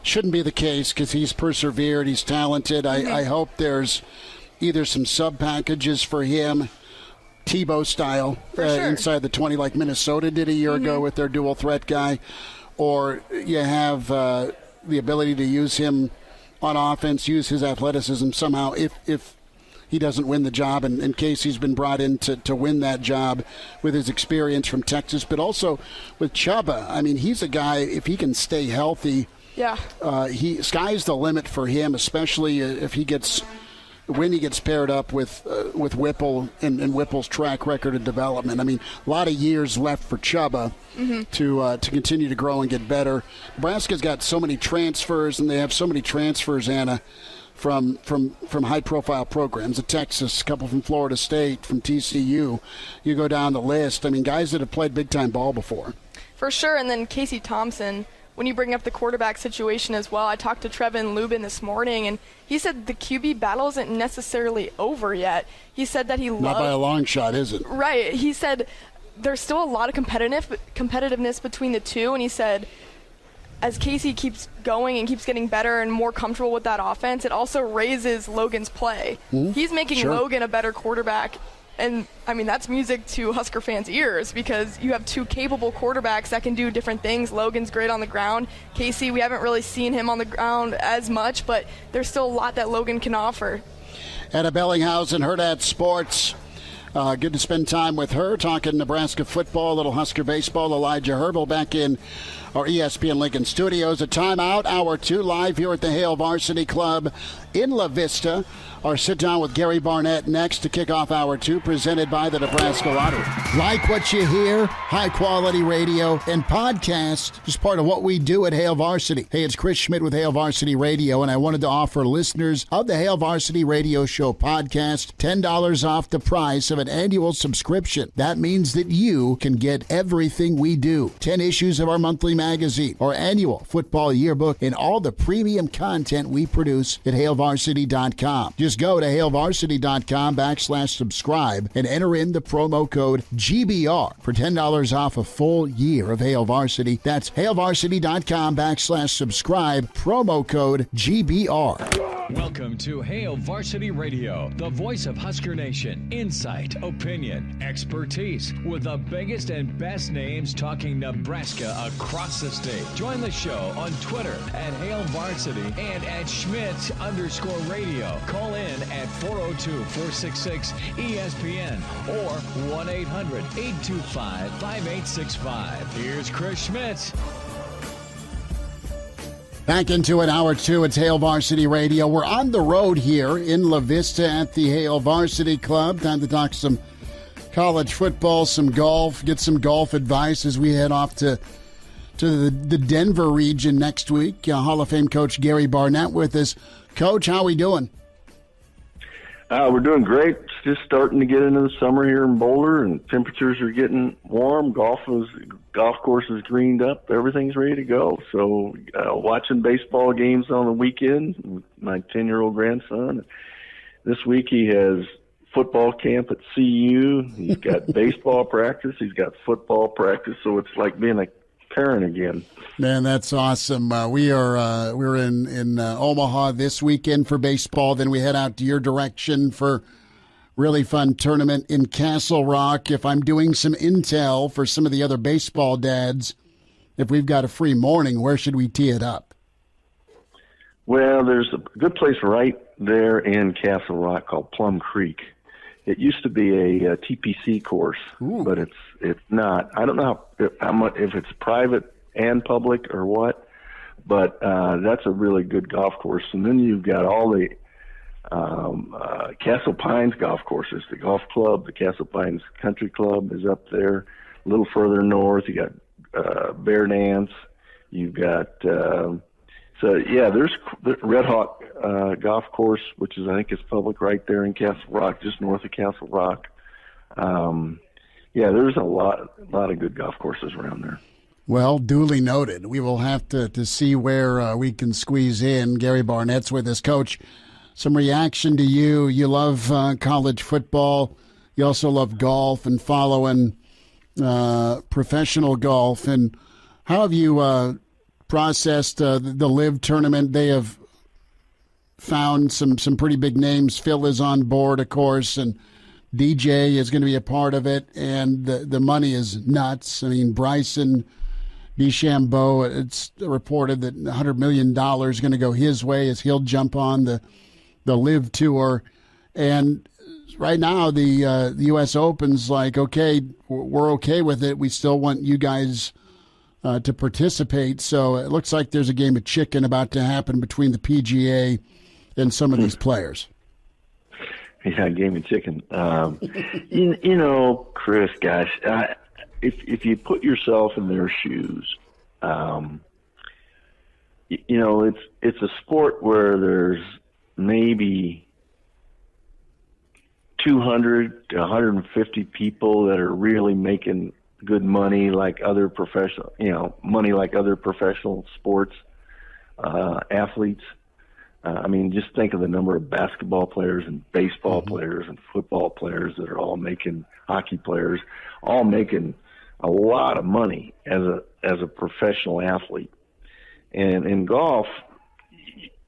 shouldn't be the case because he's persevered, he's talented. I hope there's either some sub packages for him, Tebow style, inside the 20 like Minnesota did a year ago with their dual threat guy, or you have the ability to use him on offense, use his athleticism somehow if he doesn't win the job, and Casey's been brought in to win that job with his experience from Texas, but also with Chubba. I mean, he's a guy, if he can stay healthy, sky's the limit for him, especially when he gets paired up with Whipple and Whipple's track record of development. I mean, a lot of years left for Chubba to continue to grow and get better. Nebraska's got so many transfers, and they have so many transfers, Anna, from high-profile programs, at Texas, a couple from Florida State, from TCU. You go down the list. I mean, guys that have played big-time ball before. For sure, and then Casey Thompson, when you bring up the quarterback situation as well, I talked to Trevin Lubin this morning, and he said the QB battle isn't necessarily over yet. He said that he loved... Not by a long shot, is it? Right. He said there's still a lot of competitiveness between the two, and he said as Casey keeps going and keeps getting better and more comfortable with that offense, it also raises Logan's play. He's making Logan a better quarterback. And, I mean, that's music to Husker fans' ears because you have two capable quarterbacks that can do different things. Logan's great on the ground. Casey, we haven't really seen him on the ground as much, but there's still a lot that Logan can offer. Ana Bellinghausen, Hurrdat Sports. Good to spend time with her, talking Nebraska football, a little Husker baseball. Elijah Herbel back in our ESPN Lincoln studios. A timeout, hour 2, live here at the Hail Varsity Club in La Vista. Our sit-down with Gary Barnett next to kick off hour 2, presented by the Nebraska Lottery. Like what you hear? High-quality radio and podcast is part of what we do at Hail Varsity. Hey, it's Chris Schmidt with Hail Varsity Radio, and I wanted to offer listeners of the Hail Varsity Radio Show podcast $10 off the price of an annual subscription. That means that you can get everything we do. 10 issues of our monthly magazine, our annual football yearbook, and all the premium content we produce at HailVarsity.com. Just go to HailVarsity.com/subscribe and enter in the promo code GBR for $10 off a full year of Hail Varsity. That's HailVarsity.com/subscribe, promo code GBR. Welcome to Hail Varsity Radio, the voice of Husker Nation. Insight, opinion, expertise, with the biggest and best names talking Nebraska across the state. Join the show on Twitter at Hail Varsity and at Schmidt_radio. Call in at 402-466-ESPN or 1-800-825-5865. Here's Chris Schmidt. Back into it, hour 2. It's Hail Varsity Radio. We're on the road here in La Vista at the Hail Varsity Club. Time to talk some college football, some golf, get some golf advice as we head off to the Denver region next week. Hall of Fame coach Gary Barnett with us. Coach, how are we doing? We're doing great. It's just starting to get into the summer here in Boulder, and temperatures are getting warm. Golf course is greened up. Everything's ready to go. So watching baseball games on the weekend with my 10-year-old grandson. This week he has football camp at CU. He's got baseball practice. He's got football practice. So it's like being a parent again. Man, that's awesome. We're in Omaha this weekend for baseball. Then we head out to your direction for really fun tournament in Castle Rock. If I'm doing some intel for some of the other baseball dads, if we've got a free morning, where should we tee it up? Well, there's a good place right there in Castle Rock called Plum Creek. It used to be a TPC course, but it's not. I don't know how much, if it's private and public or what, but that's a really good golf course. And then you've got all the Castle Pines golf courses. The golf club, the Castle Pines Country Club is up there. A little further north, you got Bear Dance. You've got there's the Red Hawk golf course, which is, I think, is public right there in Castle Rock, just north of Castle Rock. There's a lot of good golf courses around there. Well, duly noted. We will have to see where we can squeeze in. Gary Barnett's with us. Coach, some reaction to you. You love college football. You also love golf and following professional golf. And how have you processed the Live tournament? They have found some pretty big names. Phil is on board, of course, and DJ is going to be a part of it. And the money is nuts. I mean, Bryson DeChambeau, it's reported that $100 million is going to go his way as he'll jump on the Live Tour. And right now, the U.S. Open's like, okay, we're okay with it. We still want you guys to participate. So it looks like there's a game of chicken about to happen between the PGA and some of these players. Yeah, game of chicken. You know, Chris, gosh, if you put yourself in their shoes, you know, it's a sport where there's maybe 200 to 150 people that are really making good money, like other professional, like other professional sports athletes. I mean, just think of the number of basketball players and baseball players and football players that are all making, hockey players, all making a lot of money as a professional athlete. And in golf,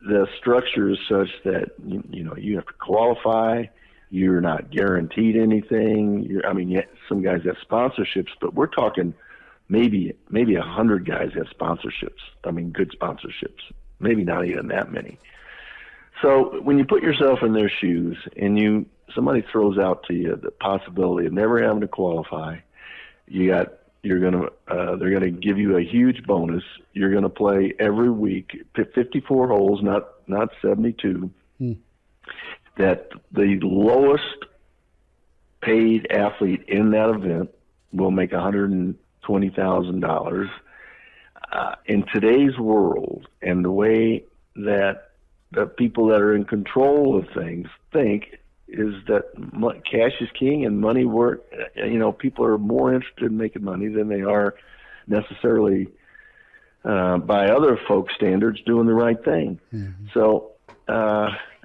the structure is such that you have to qualify. You're not guaranteed anything. Some guys have sponsorships, but we're talking maybe 100 guys have sponsorships. I mean, good sponsorships. Maybe not even that many. So when you put yourself in their shoes and somebody throws out to you the possibility of never having to qualify, they're gonna give you a huge bonus. You're gonna play every week, 54 holes, not 72. That the lowest paid athlete in that event will make $120,000. In today's world, and the way that the people that are in control of things think, is that cash is king and money work. People are more interested in making money than they are necessarily by other folks' standards doing the right thing. Mm-hmm. So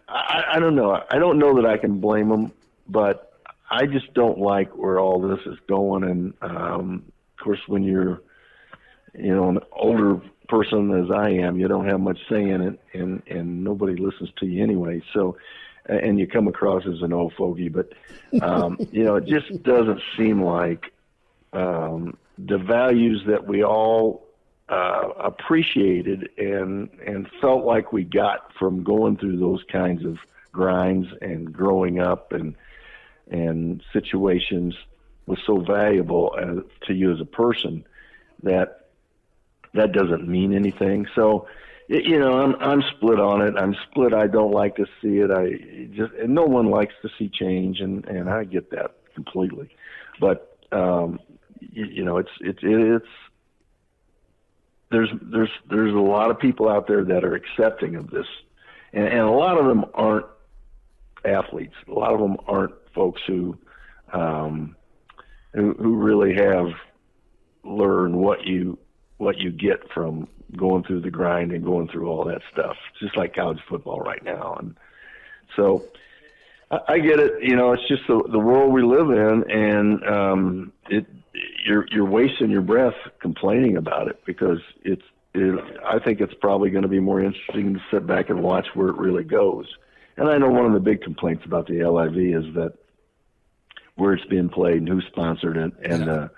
I don't know. I don't know that I can blame them, but I just don't like where all this is going. And of course, when you're an older person as I am, you don't have much say in it, and nobody listens to you anyway. So, and you come across as an old fogey, but it just doesn't seem like the values that we all appreciated and felt like we got from going through those kinds of grinds and growing up and situations was so valuable to you as a person that doesn't mean anything. So, I'm split on it. I'm split. I don't like to see it. And no one likes to see change, and I get that completely. But it's there's a lot of people out there that are accepting of this, and a lot of them aren't athletes. A lot of them aren't folks who really have learned what you get from going through the grind and going through all that stuff. It's just like college football right now. And so I get it. It's just the world we live in, and you're wasting your breath complaining about it, because I think it's probably going to be more interesting to sit back and watch where it really goes. And I know one of the big complaints about the LIV is that where it's being played and who sponsored it, and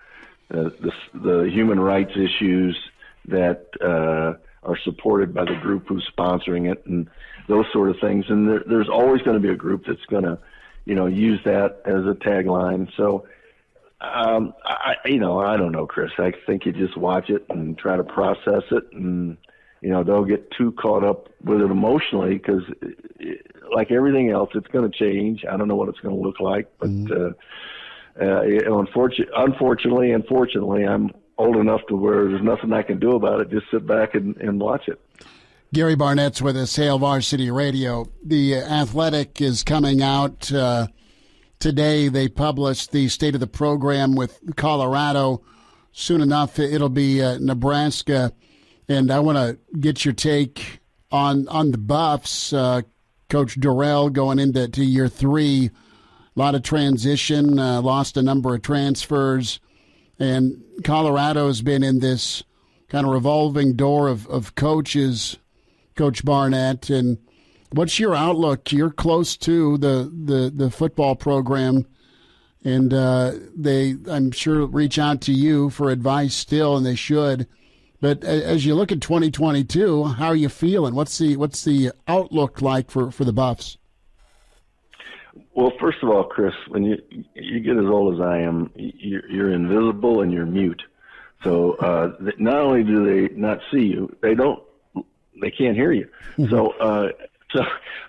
the human rights issues that are supported by the group who's sponsoring it, and those sort of things. And there's always going to be a group that's going to, use that as a tagline. So, I don't know, Chris. I think you just watch it and try to process it, and don't get too caught up with it emotionally, because like everything else, it's going to change. I don't know what it's going to look like, but unfortunately, I'm old enough to where there's nothing I can do about it. Just sit back and watch it. Gary Barnett's with us, Hail Varsity Radio. The Athletic is coming out today. They published the state of the program with Colorado. Soon enough, it'll be Nebraska. And I want to get your take on the Buffs. Coach Dorrell going into year 3. A lot of transition, lost a number of transfers. And Colorado's been in this kind of revolving door of coaches, Coach Barnett. And what's your outlook? You're close to the football program, and they, I'm sure, reach out to you for advice still, and they should. But as you look at 2022, how are you feeling? What's the outlook like for the Buffs? Well, first of all, Chris, when you get as old as I am, you're invisible and you're mute. So not only do they not see you, they can't hear you. Mm-hmm.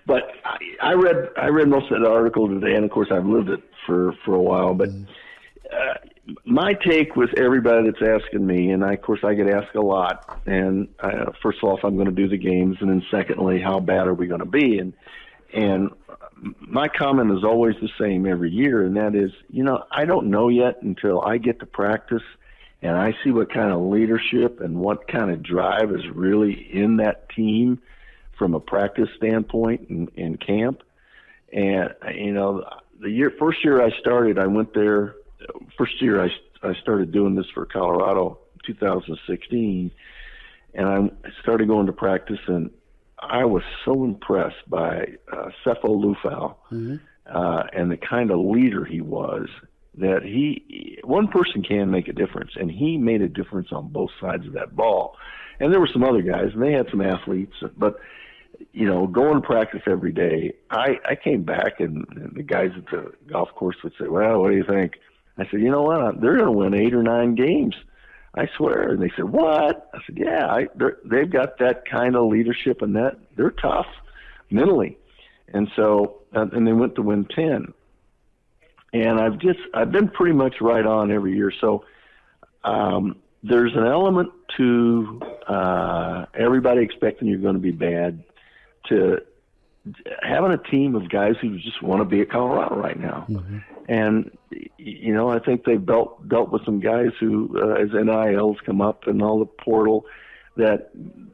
But I read most of the article today, and of course I've lived it for a while. But my take with everybody that's asking me, and of course I get asked a lot. And first of all, if I'm going to do the games, and then secondly, how bad are we going to be? And my comment is always the same every year, and that is, I don't know yet until I get to practice and I see what kind of leadership and what kind of drive is really in that team from a practice standpoint in camp. And, first year I started, I went there. First year I started doing this for Colorado, 2016, and I started going to practice, and I was so impressed by Cepho Lufau, mm-hmm. And the kind of leader he was, that one person can make a difference, and he made a difference on both sides of that ball. And there were some other guys, and they had some athletes, but going to practice every day, I came back, and the guys at the golf course would say, well, what do you think? I said, you know what, they're going to win 8 or 9 games. I swear. And they said, what? I said, yeah, they've got that kind of leadership, and that they're tough mentally. And so, and they went to win 10. And I've been pretty much right on every year. So, there's an element to, everybody expecting you're going to be bad, to having a team of guys who just want to be at Colorado right now. Mm-hmm. And, I think they've dealt with some guys who, as NILs come up and all the portal, that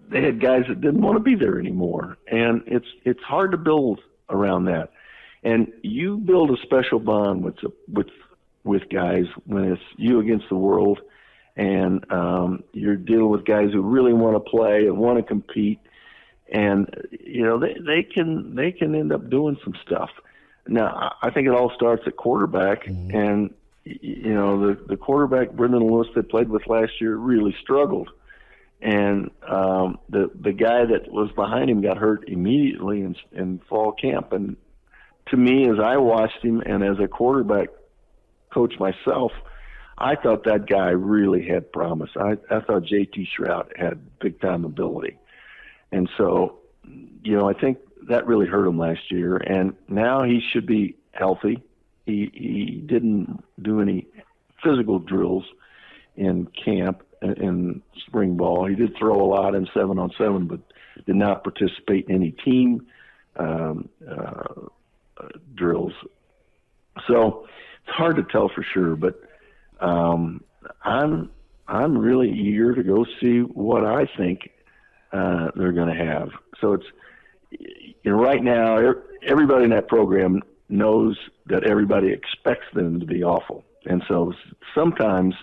they had guys that didn't want to be there anymore. And it's hard to build around that. And you build a special bond with guys when it's you against the world, and you're dealing with guys who really want to play and want to compete. And they can end up doing some stuff. Now, I think it all starts at quarterback, mm-hmm. and the quarterback Brendan Lewis that played with last year really struggled, and the guy that was behind him got hurt immediately in fall camp. And to me, as I watched him, and as a quarterback coach myself, I thought that guy really had promise. I thought J.T. Shrout had big time ability. And so, I think that really hurt him last year. And now he should be healthy. He didn't do any physical drills in camp in spring ball. He did throw a lot in 7-on-7, but did not participate in any team drills. So it's hard to tell for sure, but I'm really eager to go see what I think they're going to have. So it's right now everybody in that program knows that everybody expects them to be awful, and so sometimes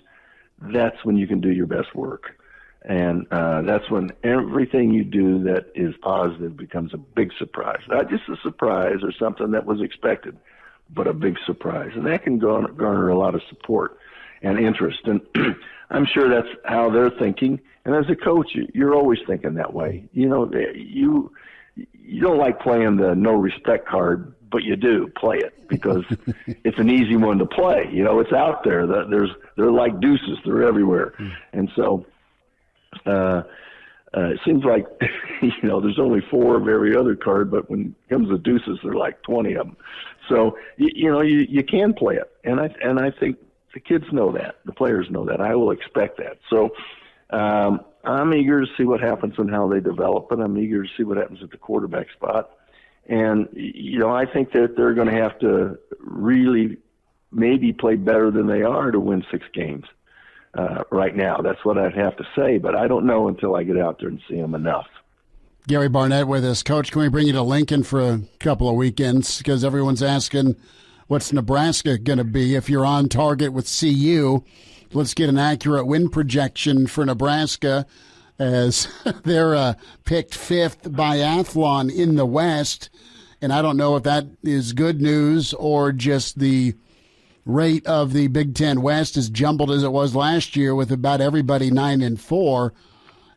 that's when you can do your best work, and that's when everything you do that is positive becomes a big surprise. Not just a surprise or something that was expected, but a big surprise. And that can garner a lot of support and interest. And I'm sure that's how they're thinking. And as a coach, you're always thinking that way. You know, you don't like playing the no respect card, but you do play it because it's an easy one to play. You know, it's out there. They're like deuces. They're everywhere. And so it seems like, you know, there's only 4 of every other card, but when it comes to deuces, there are like 20 of them. So, you know, you can play it. And I think the kids know that. The players know that. I will expect that. So I'm eager to see what happens and how they develop, and I'm eager to see what happens at the quarterback spot. And, you know, I think that they're going to have to really maybe play better than they are to win 6 games right now. That's what I'd have to say, but I don't know until I get out there and see them enough. Gary Barnett with us. Coach, can we bring you to Lincoln for a couple of weekends? Because everyone's asking, what's Nebraska going to be if you're on target with CU? Let's get an accurate win projection for Nebraska as they're picked 5th by Athlon in the West. And I don't know if that is good news or just the rate of the Big Ten West as jumbled as it was last year with about everybody 9-4.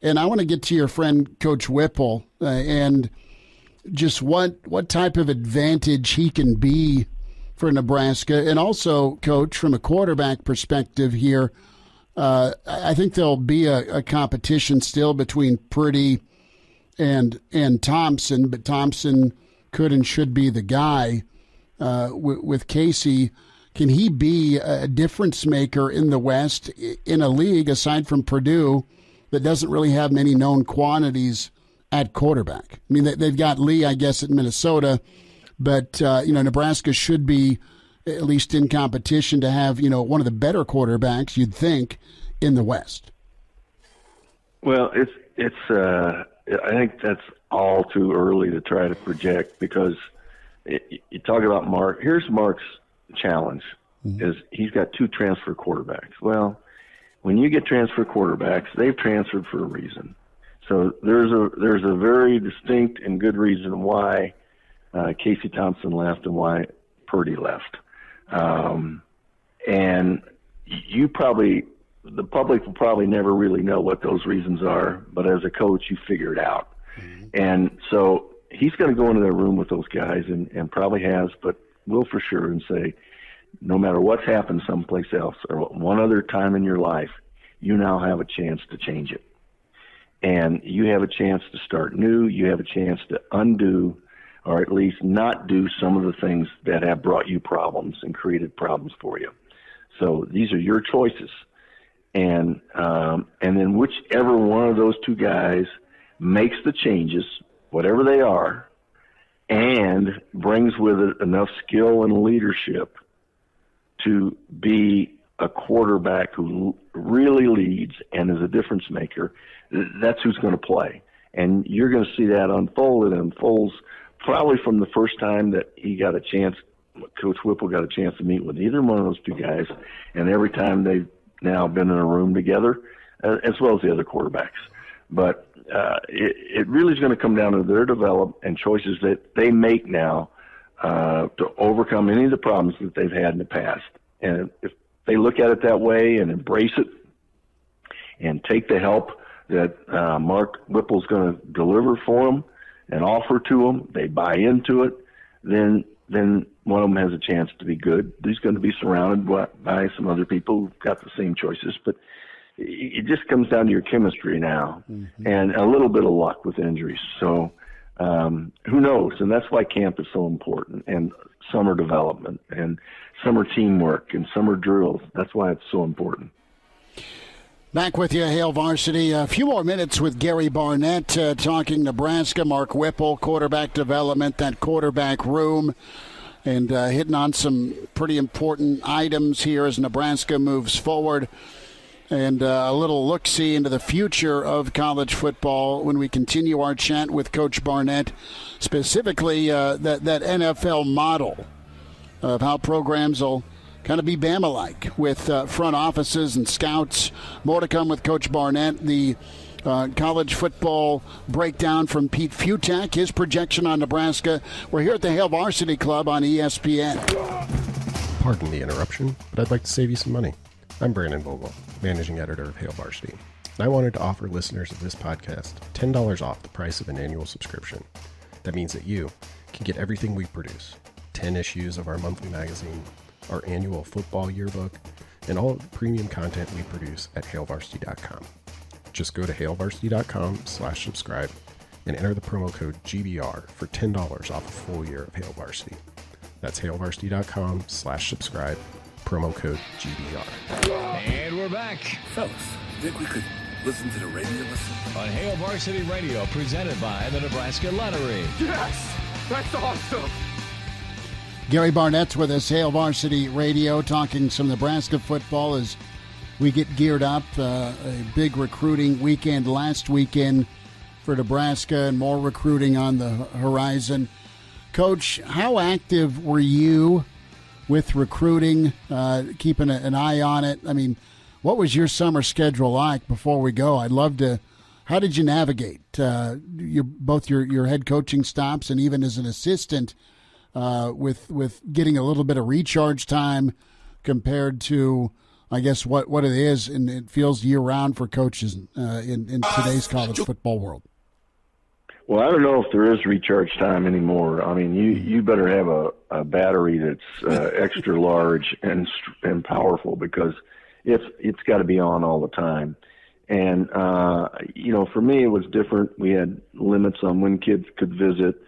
And I want to get to your friend Coach Whipple and just what type of advantage he can be for Nebraska. And also, Coach, from a quarterback perspective here, I think there'll be a competition still between Purdy and Thompson, but Thompson could and should be the guy with Casey. Can he be a difference maker in the West in a league, aside from Purdue, that doesn't really have many known quantities at quarterback? I mean, they've got Lee, I guess, at Minnesota, but, you know, Nebraska should be at least in competition to have, you know, one of the better quarterbacks, you'd think, in the West. Well, I think that's all too early to try to project because you talk about Mark. Here's Mark's challenge is he's got 2 transfer quarterbacks. Well, when you get transfer quarterbacks, they've transferred for a reason. So there's a very distinct and good reason why Casey Thompson left and why Purdy left. And the public will probably never really know what those reasons are, but as a coach, you figure it out. And so he's going to go into that room with those guys and probably has, but will for sure, and say, no matter what's happened someplace else or one other time in your life, you now have a chance to change it. And you have a chance to start new. You have a chance to undo or at least not do some of the things that have brought you problems and created problems for you. So these are your choices. And then whichever one of those 2 guys makes the changes, whatever they are, and brings with it enough skill and leadership to be a quarterback who really leads and is a difference maker, that's who's going to play. And you're going to see that unfold. It unfolds probably from the first time that he got a chance, Coach Whipple got a chance to meet with either one of those 2 guys, and every time they've now been in a room together, as well as the other quarterbacks. But it really is going to come down to their development and choices that they make now to overcome any of the problems that they've had in the past. And if they look at it that way and embrace it and take the help that Mark Whipple is going to deliver for them and offer to them, they buy into it, then one of them has a chance to be good. He's going to be surrounded by some other people who've got the same choices, but it just comes down to your chemistry now and a little bit of luck with injuries. So who knows? And that's why camp is so important, and summer development and summer teamwork and summer drills. That's why it's so important. Back with you, Hail Varsity. A few more minutes with Gary Barnett talking Nebraska, Mark Whipple, quarterback development, that quarterback room, and hitting on some pretty important items here as Nebraska moves forward. And a little look-see into the future of college football when we continue our chat with Coach Barnett, specifically that NFL model of how programs will kind of be Bama-like with front offices and scouts. More to come with Coach Barnett. The college football breakdown from Pete Futak, his projection on Nebraska. We're here at the Hail Varsity Club on ESPN. Pardon the interruption, but I'd like to save you some money. I'm Brandon Vogel, managing editor of Hail Varsity. And I wanted to offer listeners of this podcast $10 off the price of an annual subscription. That means that you can get everything we produce, 10 issues of our monthly magazine, our annual football yearbook, and all the premium content we produce at hailvarsity.com. Just go to hailvarsity.com/subscribe and enter the promo code GBR for $10 off a full year of Hail Varsity. That's hailvarsity.com/subscribe, promo code GBR. And we're back Fellas, think we could listen to the radio listen? on Hail Varsity Radio, presented by the Nebraska Lottery. Yes! That's awesome! Gary Barnett's with us, Hail Varsity Radio, talking some Nebraska football as we get geared up. A big recruiting weekend last weekend for Nebraska and more recruiting on the horizon. Coach, how active were you with recruiting, keeping an eye on it? I mean, what was your summer schedule like before we go? I'd love to. How did you navigate both your head coaching stops and even as an assistant with getting a little bit of recharge time compared to, I guess, what it is, and it feels year-round for coaches in today's college football world? Well, I don't know if there is recharge time anymore. I mean, you better have a battery that's extra large and powerful, because it's got to be on all the time. And for me, it was different. We had limits on when kids could visit.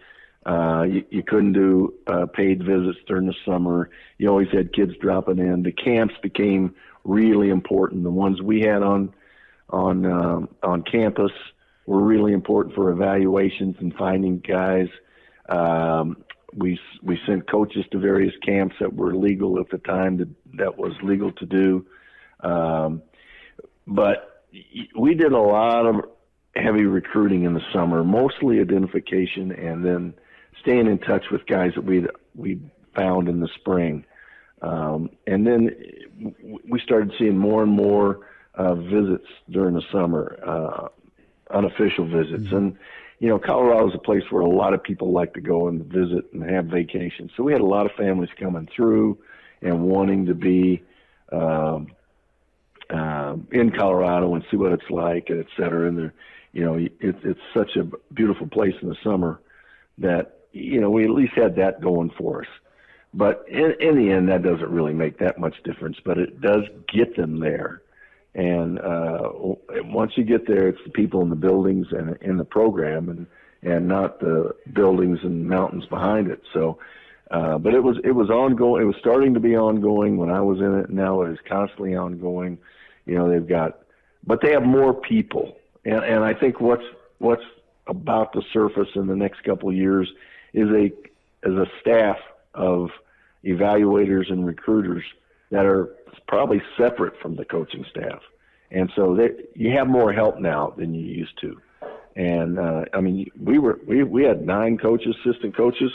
You couldn't do paid visits during the summer. You always had kids dropping in. The camps became really important. The ones we had on campus were really important for evaluations and finding guys. We sent coaches to various camps that were legal at the time that was legal to do. But we did a lot of heavy recruiting in the summer, mostly identification, and then staying in touch with guys that we found in the spring. And then we started seeing more and more visits during the summer, unofficial visits. Mm-hmm. And, Colorado is a place where a lot of people like to go and visit and have vacations. So we had a lot of families coming through and wanting to be in Colorado and see what it's like, and et cetera. And it's such a beautiful place in the summer that, we at least had that going for us. But in the end, that doesn't really make that much difference, but it does get them there. And once you get there, it's the people in the buildings and in the program, and not the buildings and mountains behind it. So, but it was ongoing. It was starting to be ongoing when I was in it. Now it is constantly ongoing. But they have more people, and I think what's about to surface in the next couple of years is a staff of evaluators and recruiters that are probably separate from the coaching staff. And so you have more help now than you used to. And, we had 9 coaches, assistant coaches,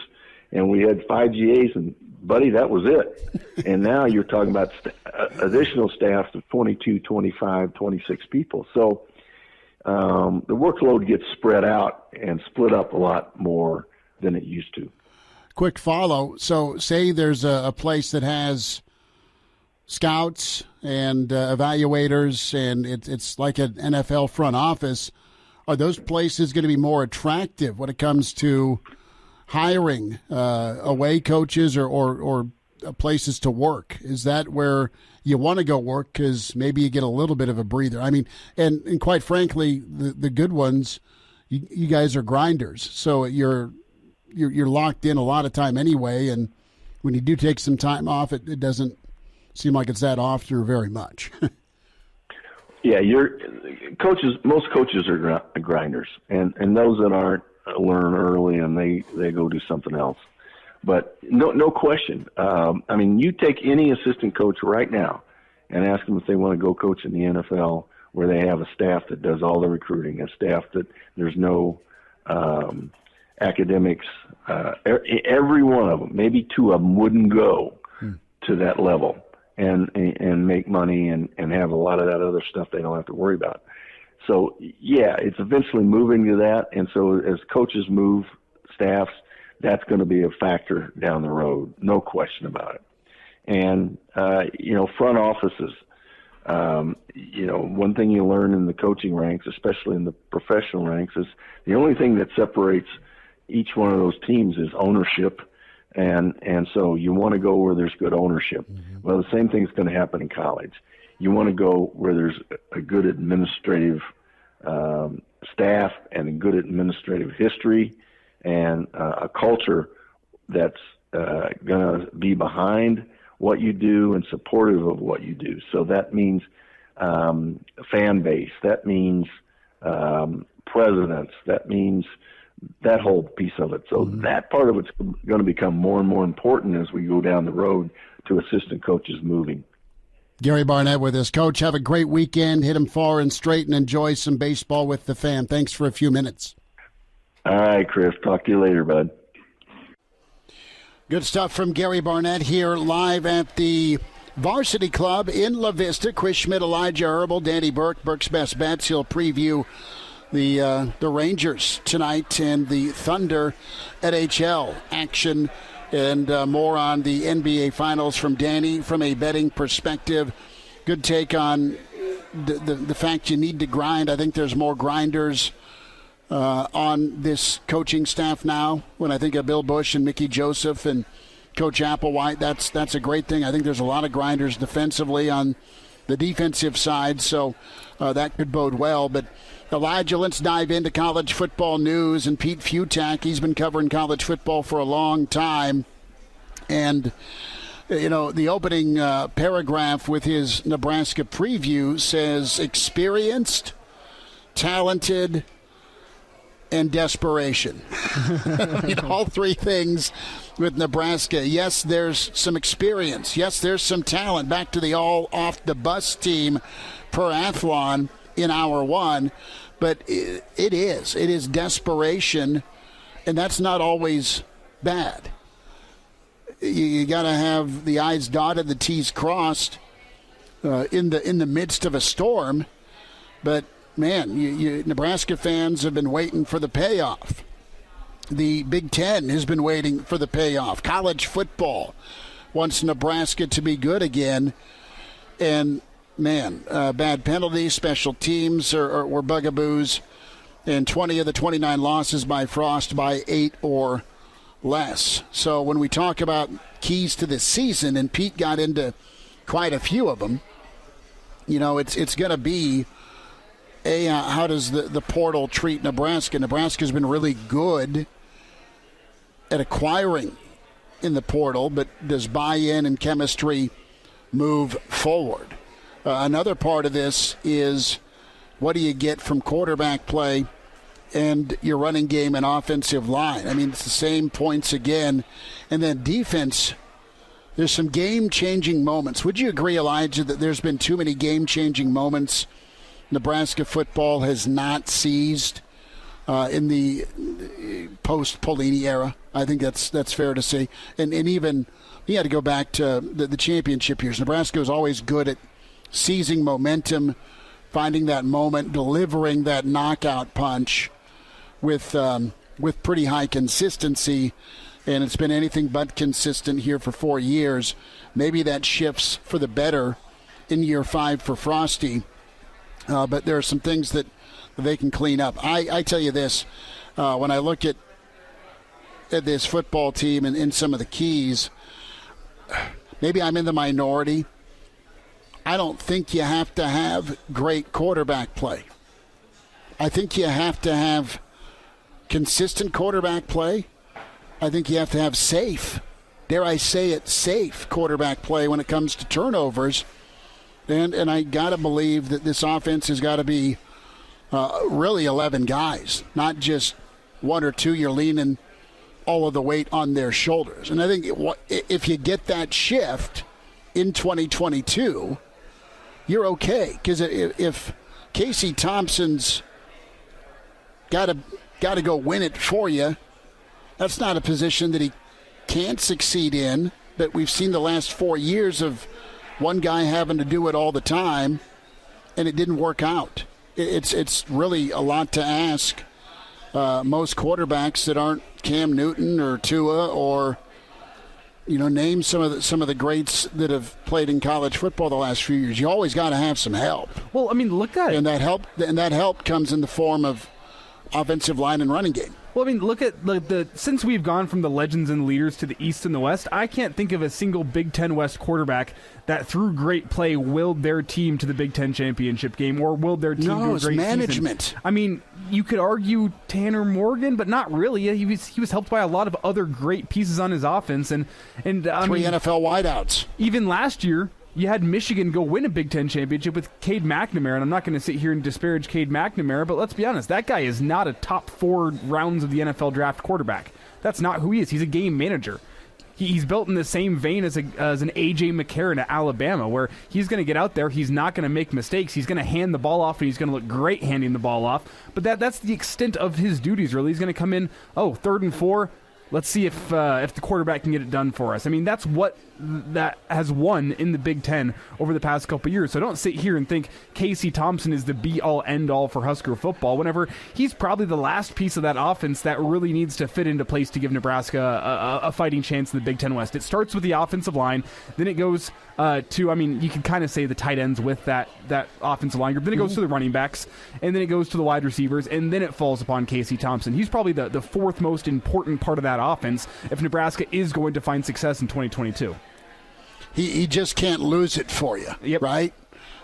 and we had 5 GAs, and buddy, that was it. And now you're talking about additional staff of 22, 25, 26 people. So the workload gets spread out and split up a lot more than it used to. Quick follow. So say there's a place that has scouts and evaluators, and it's like an NFL front office. Are those places going to be more attractive when it comes to hiring away coaches or places to work? Is that where you want to go work because maybe you get a little bit of a breather? I mean, and quite frankly, the good ones, you guys are grinders, so you're locked in a lot of time anyway, and when you do take some time off, it doesn't seem like it's that often or very much. Yeah, most coaches are grinders, and those that aren't learn early and they go do something else. But no question. You take any assistant coach right now and ask them if they want to go coach in the NFL, where they have a staff that does all the recruiting, a staff that there's no academics. Every one of them, maybe 2 of them, wouldn't go to that level and make money and have a lot of that other stuff they don't have to worry about. So, yeah, it's eventually moving to that. And so as coaches move staffs, that's going to be a factor down the road, no question about it. And, front offices, one thing you learn in the coaching ranks, especially in the professional ranks, is the only thing that separates each one of those teams is ownership. And so you want to go where there's good ownership. Mm-hmm. Well, the same thing's going to happen in college. You want to go where there's a good administrative staff and a good administrative history and a culture that's going to be behind what you do and supportive of what you do. So that means fan base. That means presidents. That means that whole piece of it. So that part of it's going to become more and more important as we go down the road to assistant coaches moving. Gary Barnett with us. Coach, have a great weekend. Hit him far and straight and enjoy some baseball with the fam. Thanks for a few minutes. All right, Chris. Talk to you later, bud. Good stuff from Gary Barnett here live at the Varsity Club in La Vista. Schmidt, Elijah Herbel, Danny Burke, Burke's Best Bets. He'll preview the Rangers tonight and the Thunder NHL action. And more on the NBA Finals from Danny from a betting perspective. Good take on the fact you need to grind. I think there's more grinders on this coaching staff now. When I think of Bill Bush and Mickey Joseph and Coach Applewhite, that's a great thing. I think there's a lot of grinders defensively on the defensive side, so that could bode well. But Elijah, let's dive into college football news. And Pete Futak, he's been covering college football for a long time. And, the opening paragraph with his Nebraska preview says experienced, talented, and desperation. All three things with Nebraska. Yes, there's some experience. Yes, there's some talent. Back to the all-off-the-bus team per Athlon in hour one. But it is desperation, and that's not always bad. You got to have the I's dotted, the T's crossed in the midst of a storm. But, man, Nebraska fans have been waiting for the payoff. The Big Ten has been waiting for the payoff. College football wants Nebraska to be good again. And, man, bad penalties, special teams were bugaboos, and 20 of the 29 losses by Frost by 8 or less. So when we talk about keys to this season, and Pete got into quite a few of them, it's going to be, how does the portal treat Nebraska? Nebraska's been really good at acquiring in the portal, but does buy-in and chemistry move forward? Another part of this is, what do you get from quarterback play and your running game and offensive line? I mean, it's the same points again. And then defense, there's some game-changing moments. Would you agree, Elijah, that there's been too many game-changing moments Nebraska football has not seized in the post-Pelini era? I think that's fair to say. And even, you had to go back to the championship years. Nebraska was always good at seizing momentum, finding that moment, delivering that knockout punch with pretty high consistency, and it's been anything but consistent here for 4 years. Maybe that shifts for the better in year 5 for Frosty, but there are some things that they can clean up. I tell you this, when I look at this football team and in some of the keys, maybe I'm in the minority. I don't think you have to have great quarterback play. I think you have to have consistent quarterback play. I think you have to have safe, dare I say it, safe quarterback play when it comes to turnovers. And I got to believe that this offense has got to be really 11 guys, not just 1 or 2 you're leaning all of the weight on their shoulders. And I think if you get that shift in 2022, you're okay. Because if Casey Thompson's got to go win it for you, that's not a position that he can't succeed in. But we've seen the last 4 years of one guy having to do it all the time, and it didn't work out. it's really a lot to ask most quarterbacks that aren't Cam Newton or Tua or name some of the greats that have played in college football the last few years. You always got to have some help. Well, I mean, look at it. And that help comes in the form of offensive line and running game. Well, I mean, look at since we've gone from the legends and leaders to the East and the West, I can't think of a single Big Ten West quarterback that through great play willed their team to the Big Ten championship game or willed their team to a great management. season. I mean, you could argue Tanner Morgan, but not really. He was helped by a lot of other great pieces on his offense, and I mean, NFL wideouts. Even last year, you had Michigan go win a Big Ten championship with Cade McNamara, and I'm not going to sit here and disparage Cade McNamara, but let's be honest, that guy is not a top 4 rounds of the NFL draft quarterback. That's not who he is. He's a game manager. He's built in the same vein as an A.J. McCarron at Alabama, where he's going to get out there, he's not going to make mistakes, he's going to hand the ball off, and he's going to look great handing the ball off. But that's the extent of his duties, really. He's going to come in, 3rd and 4, let's see if the quarterback can get it done for us. I mean, that's what that has won in the Big Ten over the past couple of years. So don't sit here and think Casey Thompson is the be-all, end-all for Husker football, whenever he's probably the last piece of that offense that really needs to fit into place to give Nebraska a fighting chance in the Big Ten West. It starts with the offensive line, then it goes to, I mean, you can kind of say the tight ends with that offensive line group, then it goes to the running backs, and then it goes to the wide receivers, and then it falls upon Casey Thompson. He's probably the 4th most important part of that offense if Nebraska is going to find success in 2022. He just can't lose it for you, yep. Right?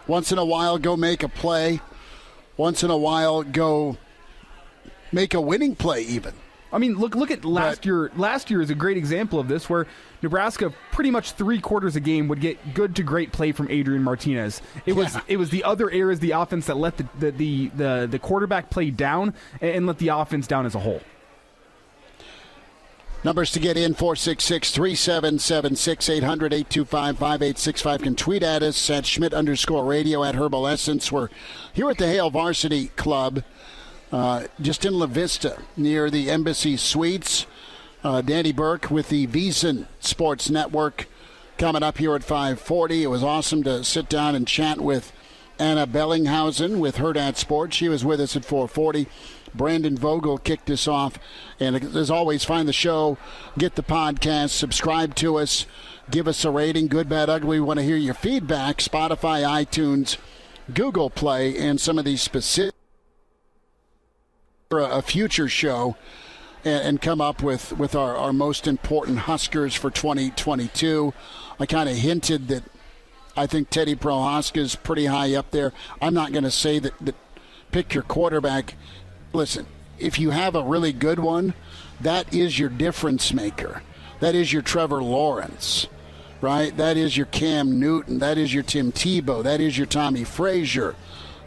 Once in a while, go make a play. Once in a while, go make a winning play even. I mean, look at last year. Last year is a great example of this, where Nebraska pretty much 3/4 a game would get good to great play from Adrian Martinez. It was the other areas of the offense that let the quarterback play down and let the offense down as a whole. Numbers to get in, 466-3776, 800-825-5865. Can tweet at us at Schmidt_radio at Herbal Essence. We're here at the Hail Varsity Club, just in La Vista, near the Embassy Suites. Danny Burke with the VEASAN Sports Network coming up here at 5:40. It was awesome to sit down and chat with Ana Bellinghausen with Hurrdat Sports. She was with us at 4:40. Brandon Vogel kicked us off. And as always, find the show, get the podcast, subscribe to us, give us a rating, good, bad, ugly. We want to hear your feedback. Spotify, iTunes, Google Play, and some of these specific for a future show and come up with our most important Huskers for 2022. I kind of hinted that I think Teddy Prohaska is pretty high up there. I'm not going to say that pick your quarterback. Listen, if you have a really good one, that is your difference maker. That is your Trevor Lawrence, right? That is your Cam Newton. That is your Tim Tebow. That is your Tommy Frazier.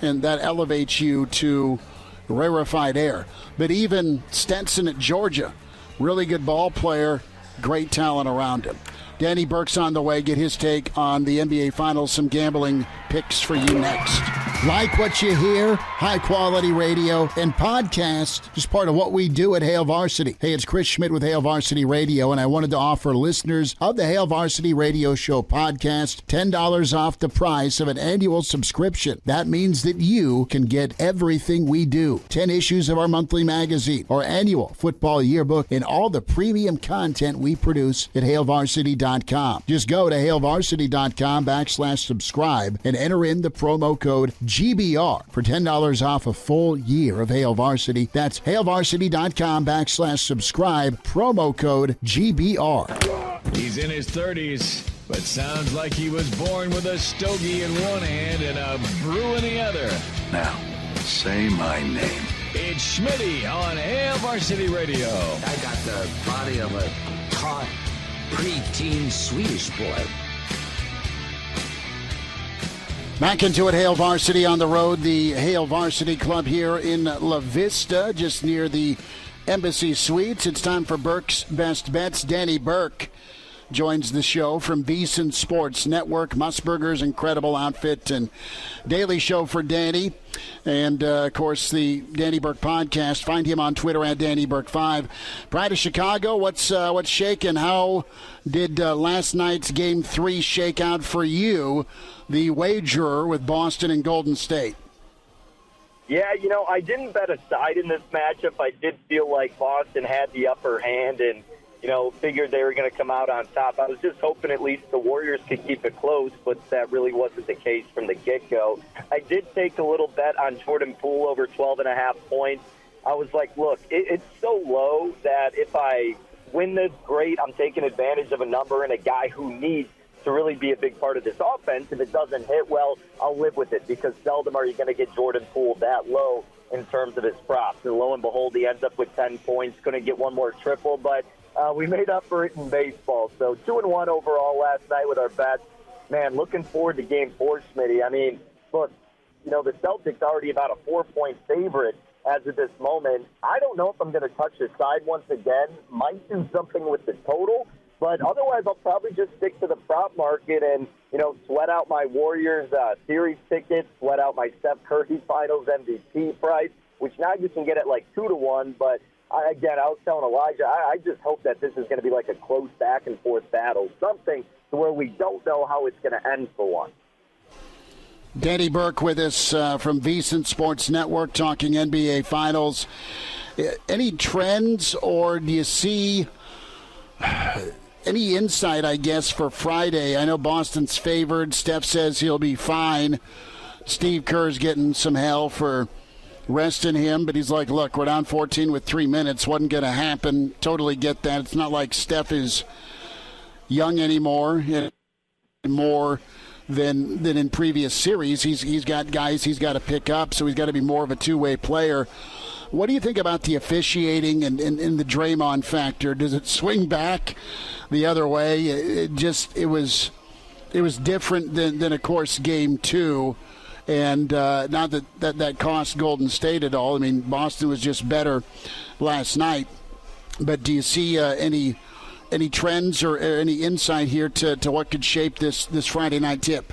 And that elevates you to rarefied air. But even Stenson at Georgia, really good ball player, great talent around him. Danny Burke's on the way. Get his take on the NBA Finals. Some gambling picks for you next. Like what you hear, high-quality radio and podcast, just part of what we do at Hail Varsity. Hey, it's Chris Schmidt with Hail Varsity Radio, and I wanted to offer listeners of the Hail Varsity Radio Show podcast $10 off the price of an annual subscription. That means that you can get everything we do. 10 issues of our monthly magazine, our annual football yearbook, and all the premium content we produce at HailVarsity.com. Just go to HailVarsity.com/subscribe and enter in the promo code GBR for $10 off a full year of Hail Varsity. That's HailVarsity.com/subscribe, promo code GBR. He's in his 30s, but sounds like he was born with a stogie in one hand and a brew in the other. Now, say my name. It's Schmitty on Hail Varsity Radio. I got the body of a taut, preteen Swedish boy. Back into it, Hail Varsity on the road. The Hail Varsity Club here in La Vista, just near the Embassy Suites. It's time for Burke's Best Bets. Danny Burke joins the show from VEASAN Sports Network, Musburger's incredible outfit and daily show for Danny. And, of course, the Danny Burke podcast. Find him on Twitter at DannyBurke5. Pride of Chicago, what's shaking? How did last night's Game 3 shake out for you, the wagerer with Boston and Golden State? Yeah, I didn't bet a side in this matchup. I did feel like Boston had the upper hand and, figured they were going to come out on top. I was just hoping at least the Warriors could keep it close, but that really wasn't the case from the get-go. I did take a little bet on Jordan Poole over 12.5 points. I was like, look, it's so low that if I win this, great. I'm taking advantage of a number and a guy who needs to really be a big part of this offense. If it doesn't hit well, I'll live with it because seldom are you going to get Jordan Poole that low in terms of his props. And lo and behold, he ends up with 10 points, couldn't get one more triple, but we made up for it in baseball. So 2-1 overall last night with our bets. Man, looking forward to Game 4, Schmitty. I mean, look, the Celtics already about a 4-point favorite as of this moment. I don't know if I'm going to touch the side once again. Might do something with the total. But otherwise, I'll probably just stick to the prop market and, sweat out my Warriors series tickets, sweat out my Steph Curry Finals MVP price, which now you can get at like 2-1. But, I was telling Elijah, I just hope that this is going to be like a close back-and-forth battle, something to where we don't know how it's going to end for one. Danny Burke with us from VSiN Sports Network talking NBA Finals. Any trends, or do you see any insight, I guess, for Friday? I know Boston's favored. Steph says he'll be fine. Steve Kerr's getting some hell for resting him, but he's like, look, we're down 14 with 3 minutes. Wasn't going to happen. Totally get that. It's not like Steph is young anymore, more than in previous series. He's got guys he's got to pick up, so he's got to be more of a two-way player. What do you think about the officiating and the Draymond factor? Does it swing back the other way? It was different than of course, Game 2. And not that cost Golden State at all. I mean, Boston was just better last night. But do you see any trends or any insight here to what could shape this Friday night tip?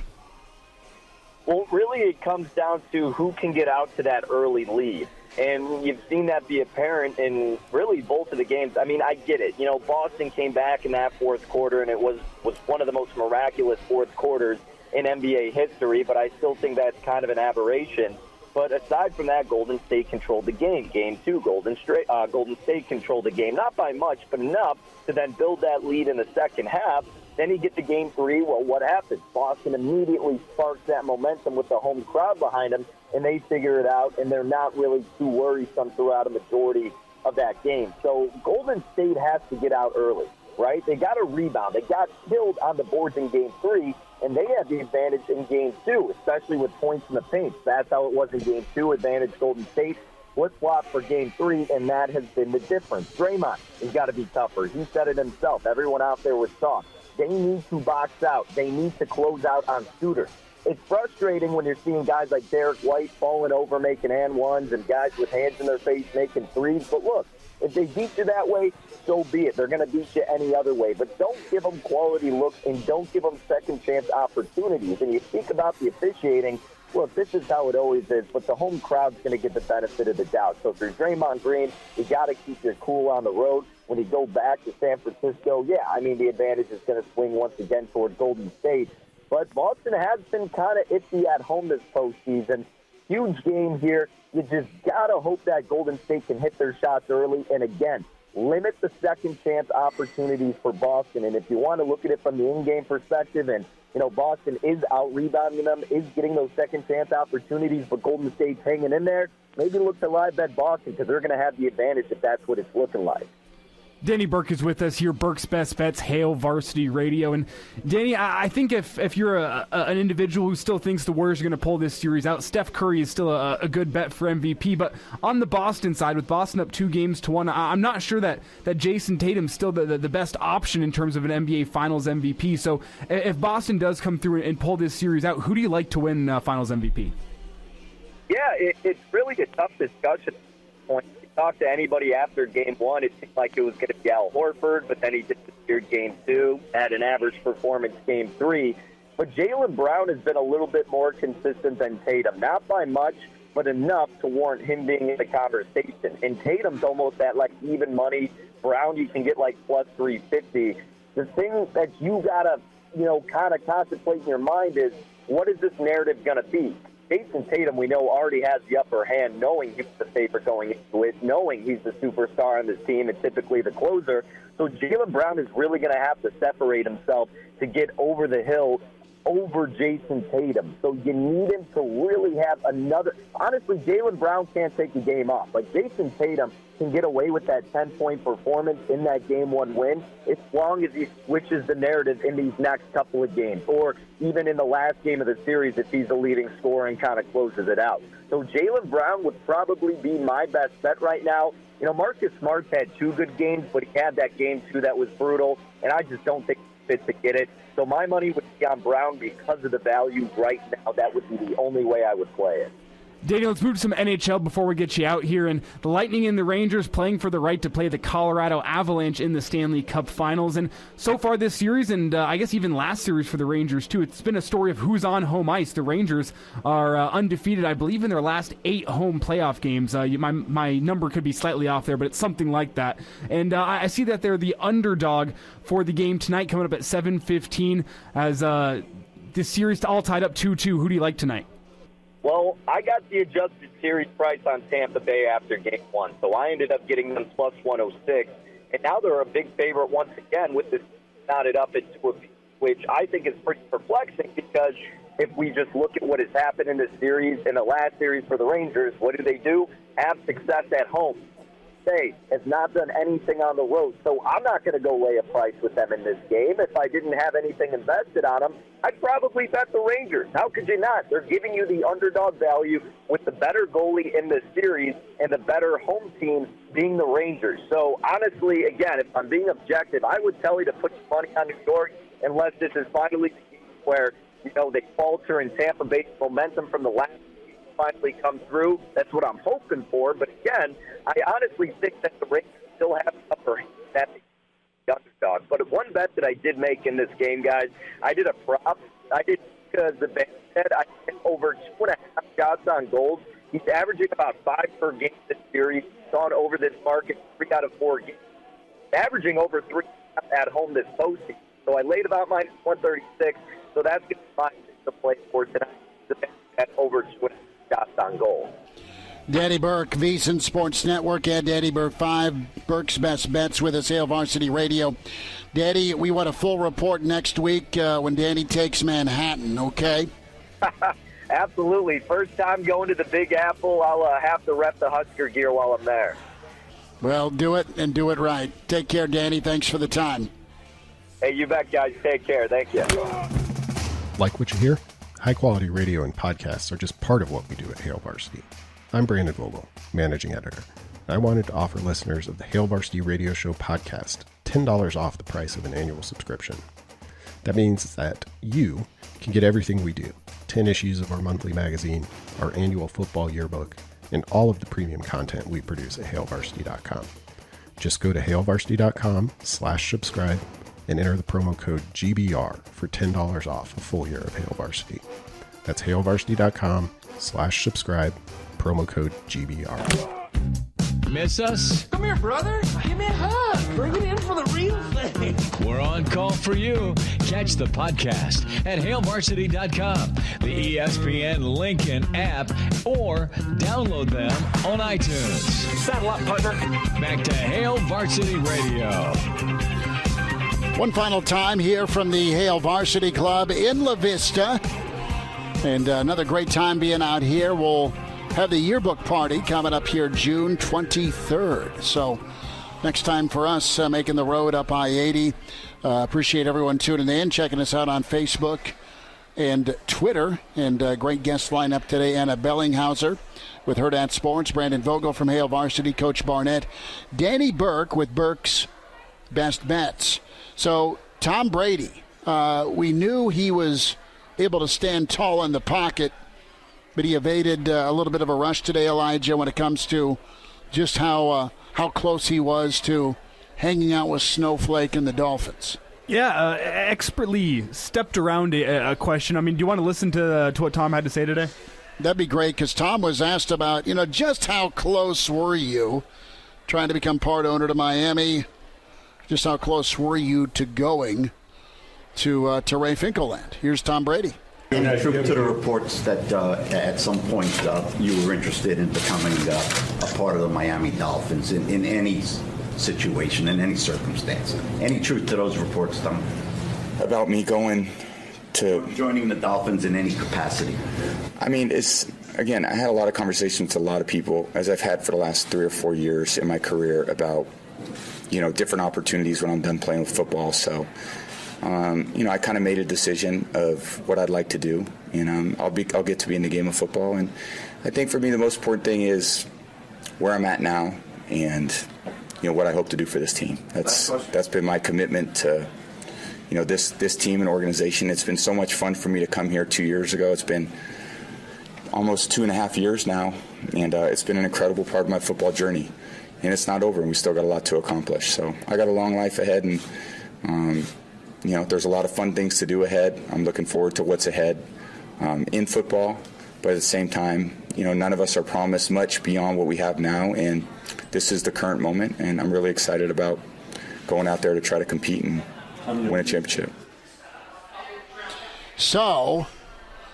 Well, really it comes down to who can get out to that early lead. And you've seen that be apparent in really both of the games. I mean, I get it. Boston came back in that fourth quarter, and it was one of the most miraculous fourth quarters in NBA history, but I still think that's kind of an aberration. But aside from that, Golden State controlled the game. Game 2, Golden State controlled the game. Not by much, but enough to then build that lead in the second half. Then you get to Game 3. Well, what happens? Boston immediately sparks that momentum with the home crowd behind them, and they figure it out, and they're not really too worrisome throughout a majority of that game. So Golden State has to get out early, right? They got a rebound. They got killed on the boards in Game 3, and they had the advantage in Game 2, especially with points in the paint. That's how it was in Game 2, advantage Golden State. Flip-flop for Game 3, and that has been the difference. Draymond has got to be tougher. He said it himself. Everyone out there was soft. They need to box out. They need to close out on shooters. It's frustrating when you're seeing guys like Derek White falling over, making and ones, and guys with hands in their face making threes. But look, if they beat you that way, so be it. They're going to beat you any other way. But don't give them quality looks and don't give them second chance opportunities. And you speak about the officiating. Look, this is how it always is, but the home crowd's going to get the benefit of the doubt. So if you're Draymond Green, you got to keep your cool on the road. When you go back to San Francisco, the advantage is going to swing once again toward Golden State. But Boston has been kind of iffy at home this postseason. Huge game here. You just got to hope that Golden State can hit their shots early. And again, limit the second chance opportunities for Boston. And if you want to look at it from the in-game perspective, and Boston is out-rebounding them, is getting those second chance opportunities, but Golden State's hanging in there, maybe look to live bet Boston because they're going to have the advantage if that's what it's looking like. Danny Burke is with us here, Burke's Best Bets, Hail Varsity Radio. And Danny, I think if you're an individual who still thinks the Warriors are going to pull this series out, Steph Curry is still a good bet for MVP. But on the Boston side, with Boston up 2-1, I'm not sure that Jason Tatum's still the best option in terms of an NBA Finals MVP. So if Boston does come through and pull this series out, who do you like to win Finals MVP? Yeah, it's really a tough discussion at this point. Talk to anybody after Game 1, it seemed like it was going to be Al Horford, but then he disappeared Game 2, had an average performance Game 3. But Jaylen Brown has been a little bit more consistent than Tatum. Not by much, but enough to warrant him being in the conversation. And Tatum's almost at like even money. Brown, you can get like plus 350. The thing that you got to, kind of contemplate in your mind is, what is this narrative going to be? Jason Tatum, we know, already has the upper hand, knowing he's the favorite going into it, knowing he's the superstar on this team and typically the closer. So Jaylen Brown is really going to have to separate himself to get over the hill over Jason Tatum. So you need him to really have another. Honestly, Jaylen Brown can't take the game off. Like, Jason Tatum can get away with that 10-point performance in that Game 1 win as long as he switches the narrative in these next couple of games, or even in the last game of the series if he's the leading scorer and kind of closes it out. So Jaylen Brown would probably be my best bet right now. You know, Marcus Smart's had 2 good games, but he had that game 2 that was brutal, and I just don't think he's fit to get it. So my money would be on Brown because of the value right now. That would be the only way I would play it. Danny, let's move to some NHL before we get you out here. And the Lightning and the Rangers playing for the right to play the Colorado Avalanche in the Stanley Cup Finals. And so far this series, and I guess even last series for the Rangers too, it's been a story of who's on home ice. The Rangers are undefeated, I believe, in their last 8 home playoff games. My number could be slightly off there, but it's something like that. And I see that they're the underdog for the game tonight, coming up at 7:15 as this series all tied up 2-2. Who do you like tonight? Well, I got the adjusted series price on Tampa Bay after Game 1, so I ended up getting them plus 106. And now they're a big favorite once again with this knotted up at 2 apiece, which I think is pretty perplexing because if we just look at what has happened in this series, in the last series for the Rangers, what do? Have success at home. Has not done anything on the road. So I'm not going to go lay a price with them in this game. If I didn't have anything invested on them, I'd probably bet the Rangers. How could you not? They're giving you the underdog value with the better goalie in this series and the better home team being the Rangers. So honestly, again, if I'm being objective, I would tell you to put your money on New York unless this is finally the game where, you know, they falter and Tampa Bay's momentum from the last finally come through. That's what I'm hoping for. But again, I honestly think that the Rangers still have the upper hand at the underdog. But one bet that I did make in this game, guys, I did a prop. I did because the bet said I hit over 2.5 shots on goals. He's averaging about 5 per game this series. He's gone over this market 3 out of 4 games. Averaging over 3 at home this postseason. So I laid about minus 136. So that's going to be my to play for tonight. The bet at over 2.5 shots on goal. Danny Burke, VSiN Sports Network, and Danny Burke 5, Burke's Best Bets with us, Hail Varsity Radio. Danny, we want a full report next week when Danny takes Manhattan, okay? Absolutely. First time going to the Big Apple. I'll have to rep the Husker gear while I'm there. Well, do it and do it right. Take care, Danny. Thanks for the time. Hey, you bet, guys. Take care. Thank you. Like what you hear? High-quality radio and podcasts are just part of what we do at Hail Varsity. I'm Brandon Vogel, managing editor. I wanted to offer listeners of the Hail Varsity Radio Show podcast $10 off the price of an annual subscription. That means that you can get everything we do, 10 issues of our monthly magazine, our annual football yearbook, and all of the premium content we produce at hailvarsity.com. Just go to hailvarsity.com/subscribe and enter the promo code GBR for $10 off a full year of Hail Varsity. That's hailvarsity.com/subscribe, promo code GBR. Miss us? Come here, brother. Give me a hug. Bring it in for the real thing. We're on call for you. Catch the podcast at hailvarsity.com, the ESPN Lincoln app, or download them on iTunes. Saddle up, partner. Back to Hail Varsity Radio. One final time here from the Hail Varsity Club in La Vista. And another great time being out here. We'll have the yearbook party coming up here June 23rd. So next time for us making the road up I-80. Appreciate everyone tuning in, checking us out on Facebook and Twitter. And great guest lineup today, Ana Bellinghausen with Hurrdat Sports, Brandon Vogel from Hail Varsity, Coach Barnett, Danny Burke with Burke's Best Bets. So Tom Brady, we knew he was able to stand tall in the pocket, but he evaded a little bit of a rush today, Elijah, when it comes to just how close he was to hanging out with Snowflake and the Dolphins. Yeah, expertly stepped around a question. I mean, do you want to listen to what Tom had to say today? That'd be great, because Tom was asked about, just how close were you trying to become part owner to Miami? Just how close were you to going to Ray Finkelland? Here's Tom Brady. And true to the reports that at some point you were interested in becoming a part of the Miami Dolphins in any situation, in any circumstance. Any truth to those reports, Tom? About me going to... Joining the Dolphins in any capacity. I mean, again, I had a lot of conversations with a lot of people, as I've had for the last 3 or 4 years in my career, about, different opportunities when I'm done playing with football. So, I kind of made a decision of what I'd like to do, and I'll get to be in the game of football. And I think for me, the most important thing is where I'm at now, and what I hope to do for this team. That's been my commitment to, this team and organization. It's been so much fun for me to come here 2 years ago. It's been almost 2.5 years now, and it's been an incredible part of my football journey. And it's not over, and we still got a lot to accomplish. So I got a long life ahead, and there's a lot of fun things to do ahead. I'm looking forward to what's ahead in football, but at the same time, none of us are promised much beyond what we have now, and this is the current moment, and I'm really excited about going out there to try to compete and win a championship. So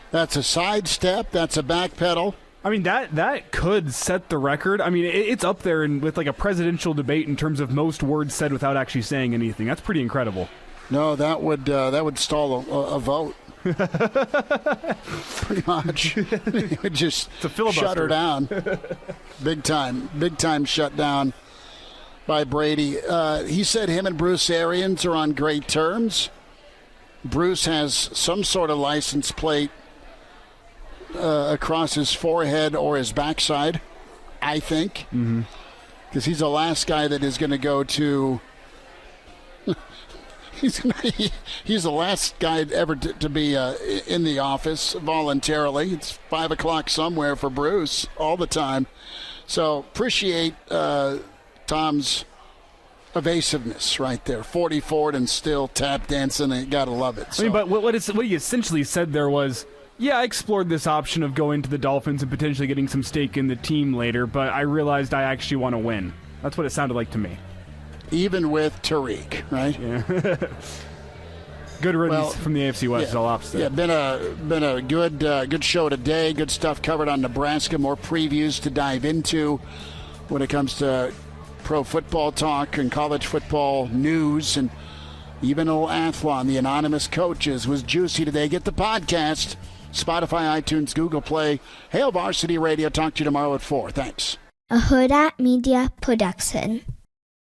that's a sidestep, that's a backpedal. I mean, that could set the record. I mean, it's up there with like a presidential debate in terms of most words said without actually saying anything. That's pretty incredible. No, that would stall a vote. Pretty much. It would just shut her down. Big time shut down by Brady. He said him and Bruce Arians are on great terms. Bruce has some sort of license plate across his forehead or his backside, I think. Because he's the last guy that is going to go to... He's the last guy ever to be in the office voluntarily. It's 5 o'clock somewhere for Bruce all the time. So appreciate Tom's evasiveness right there. 40 forward and still tap dancing. And you got to love it. So. I mean, but what he essentially said there was, yeah, I explored this option of going to the Dolphins and potentially getting some stake in the team later, but I realized I actually want to win. That's what it sounded like to me. Even with Tariq, right? Yeah. Good riddance from the AFC West. Yeah, all opposite. Yeah, been a good show today. Good stuff covered on Nebraska. More previews to dive into when it comes to pro football talk and college football news, and even old Athlon, the anonymous coaches, was juicy today. Get the podcast, Spotify, iTunes, Google Play, Hail Varsity Radio. Talk to you tomorrow at 4. Thanks. A Hurrdat Media Production.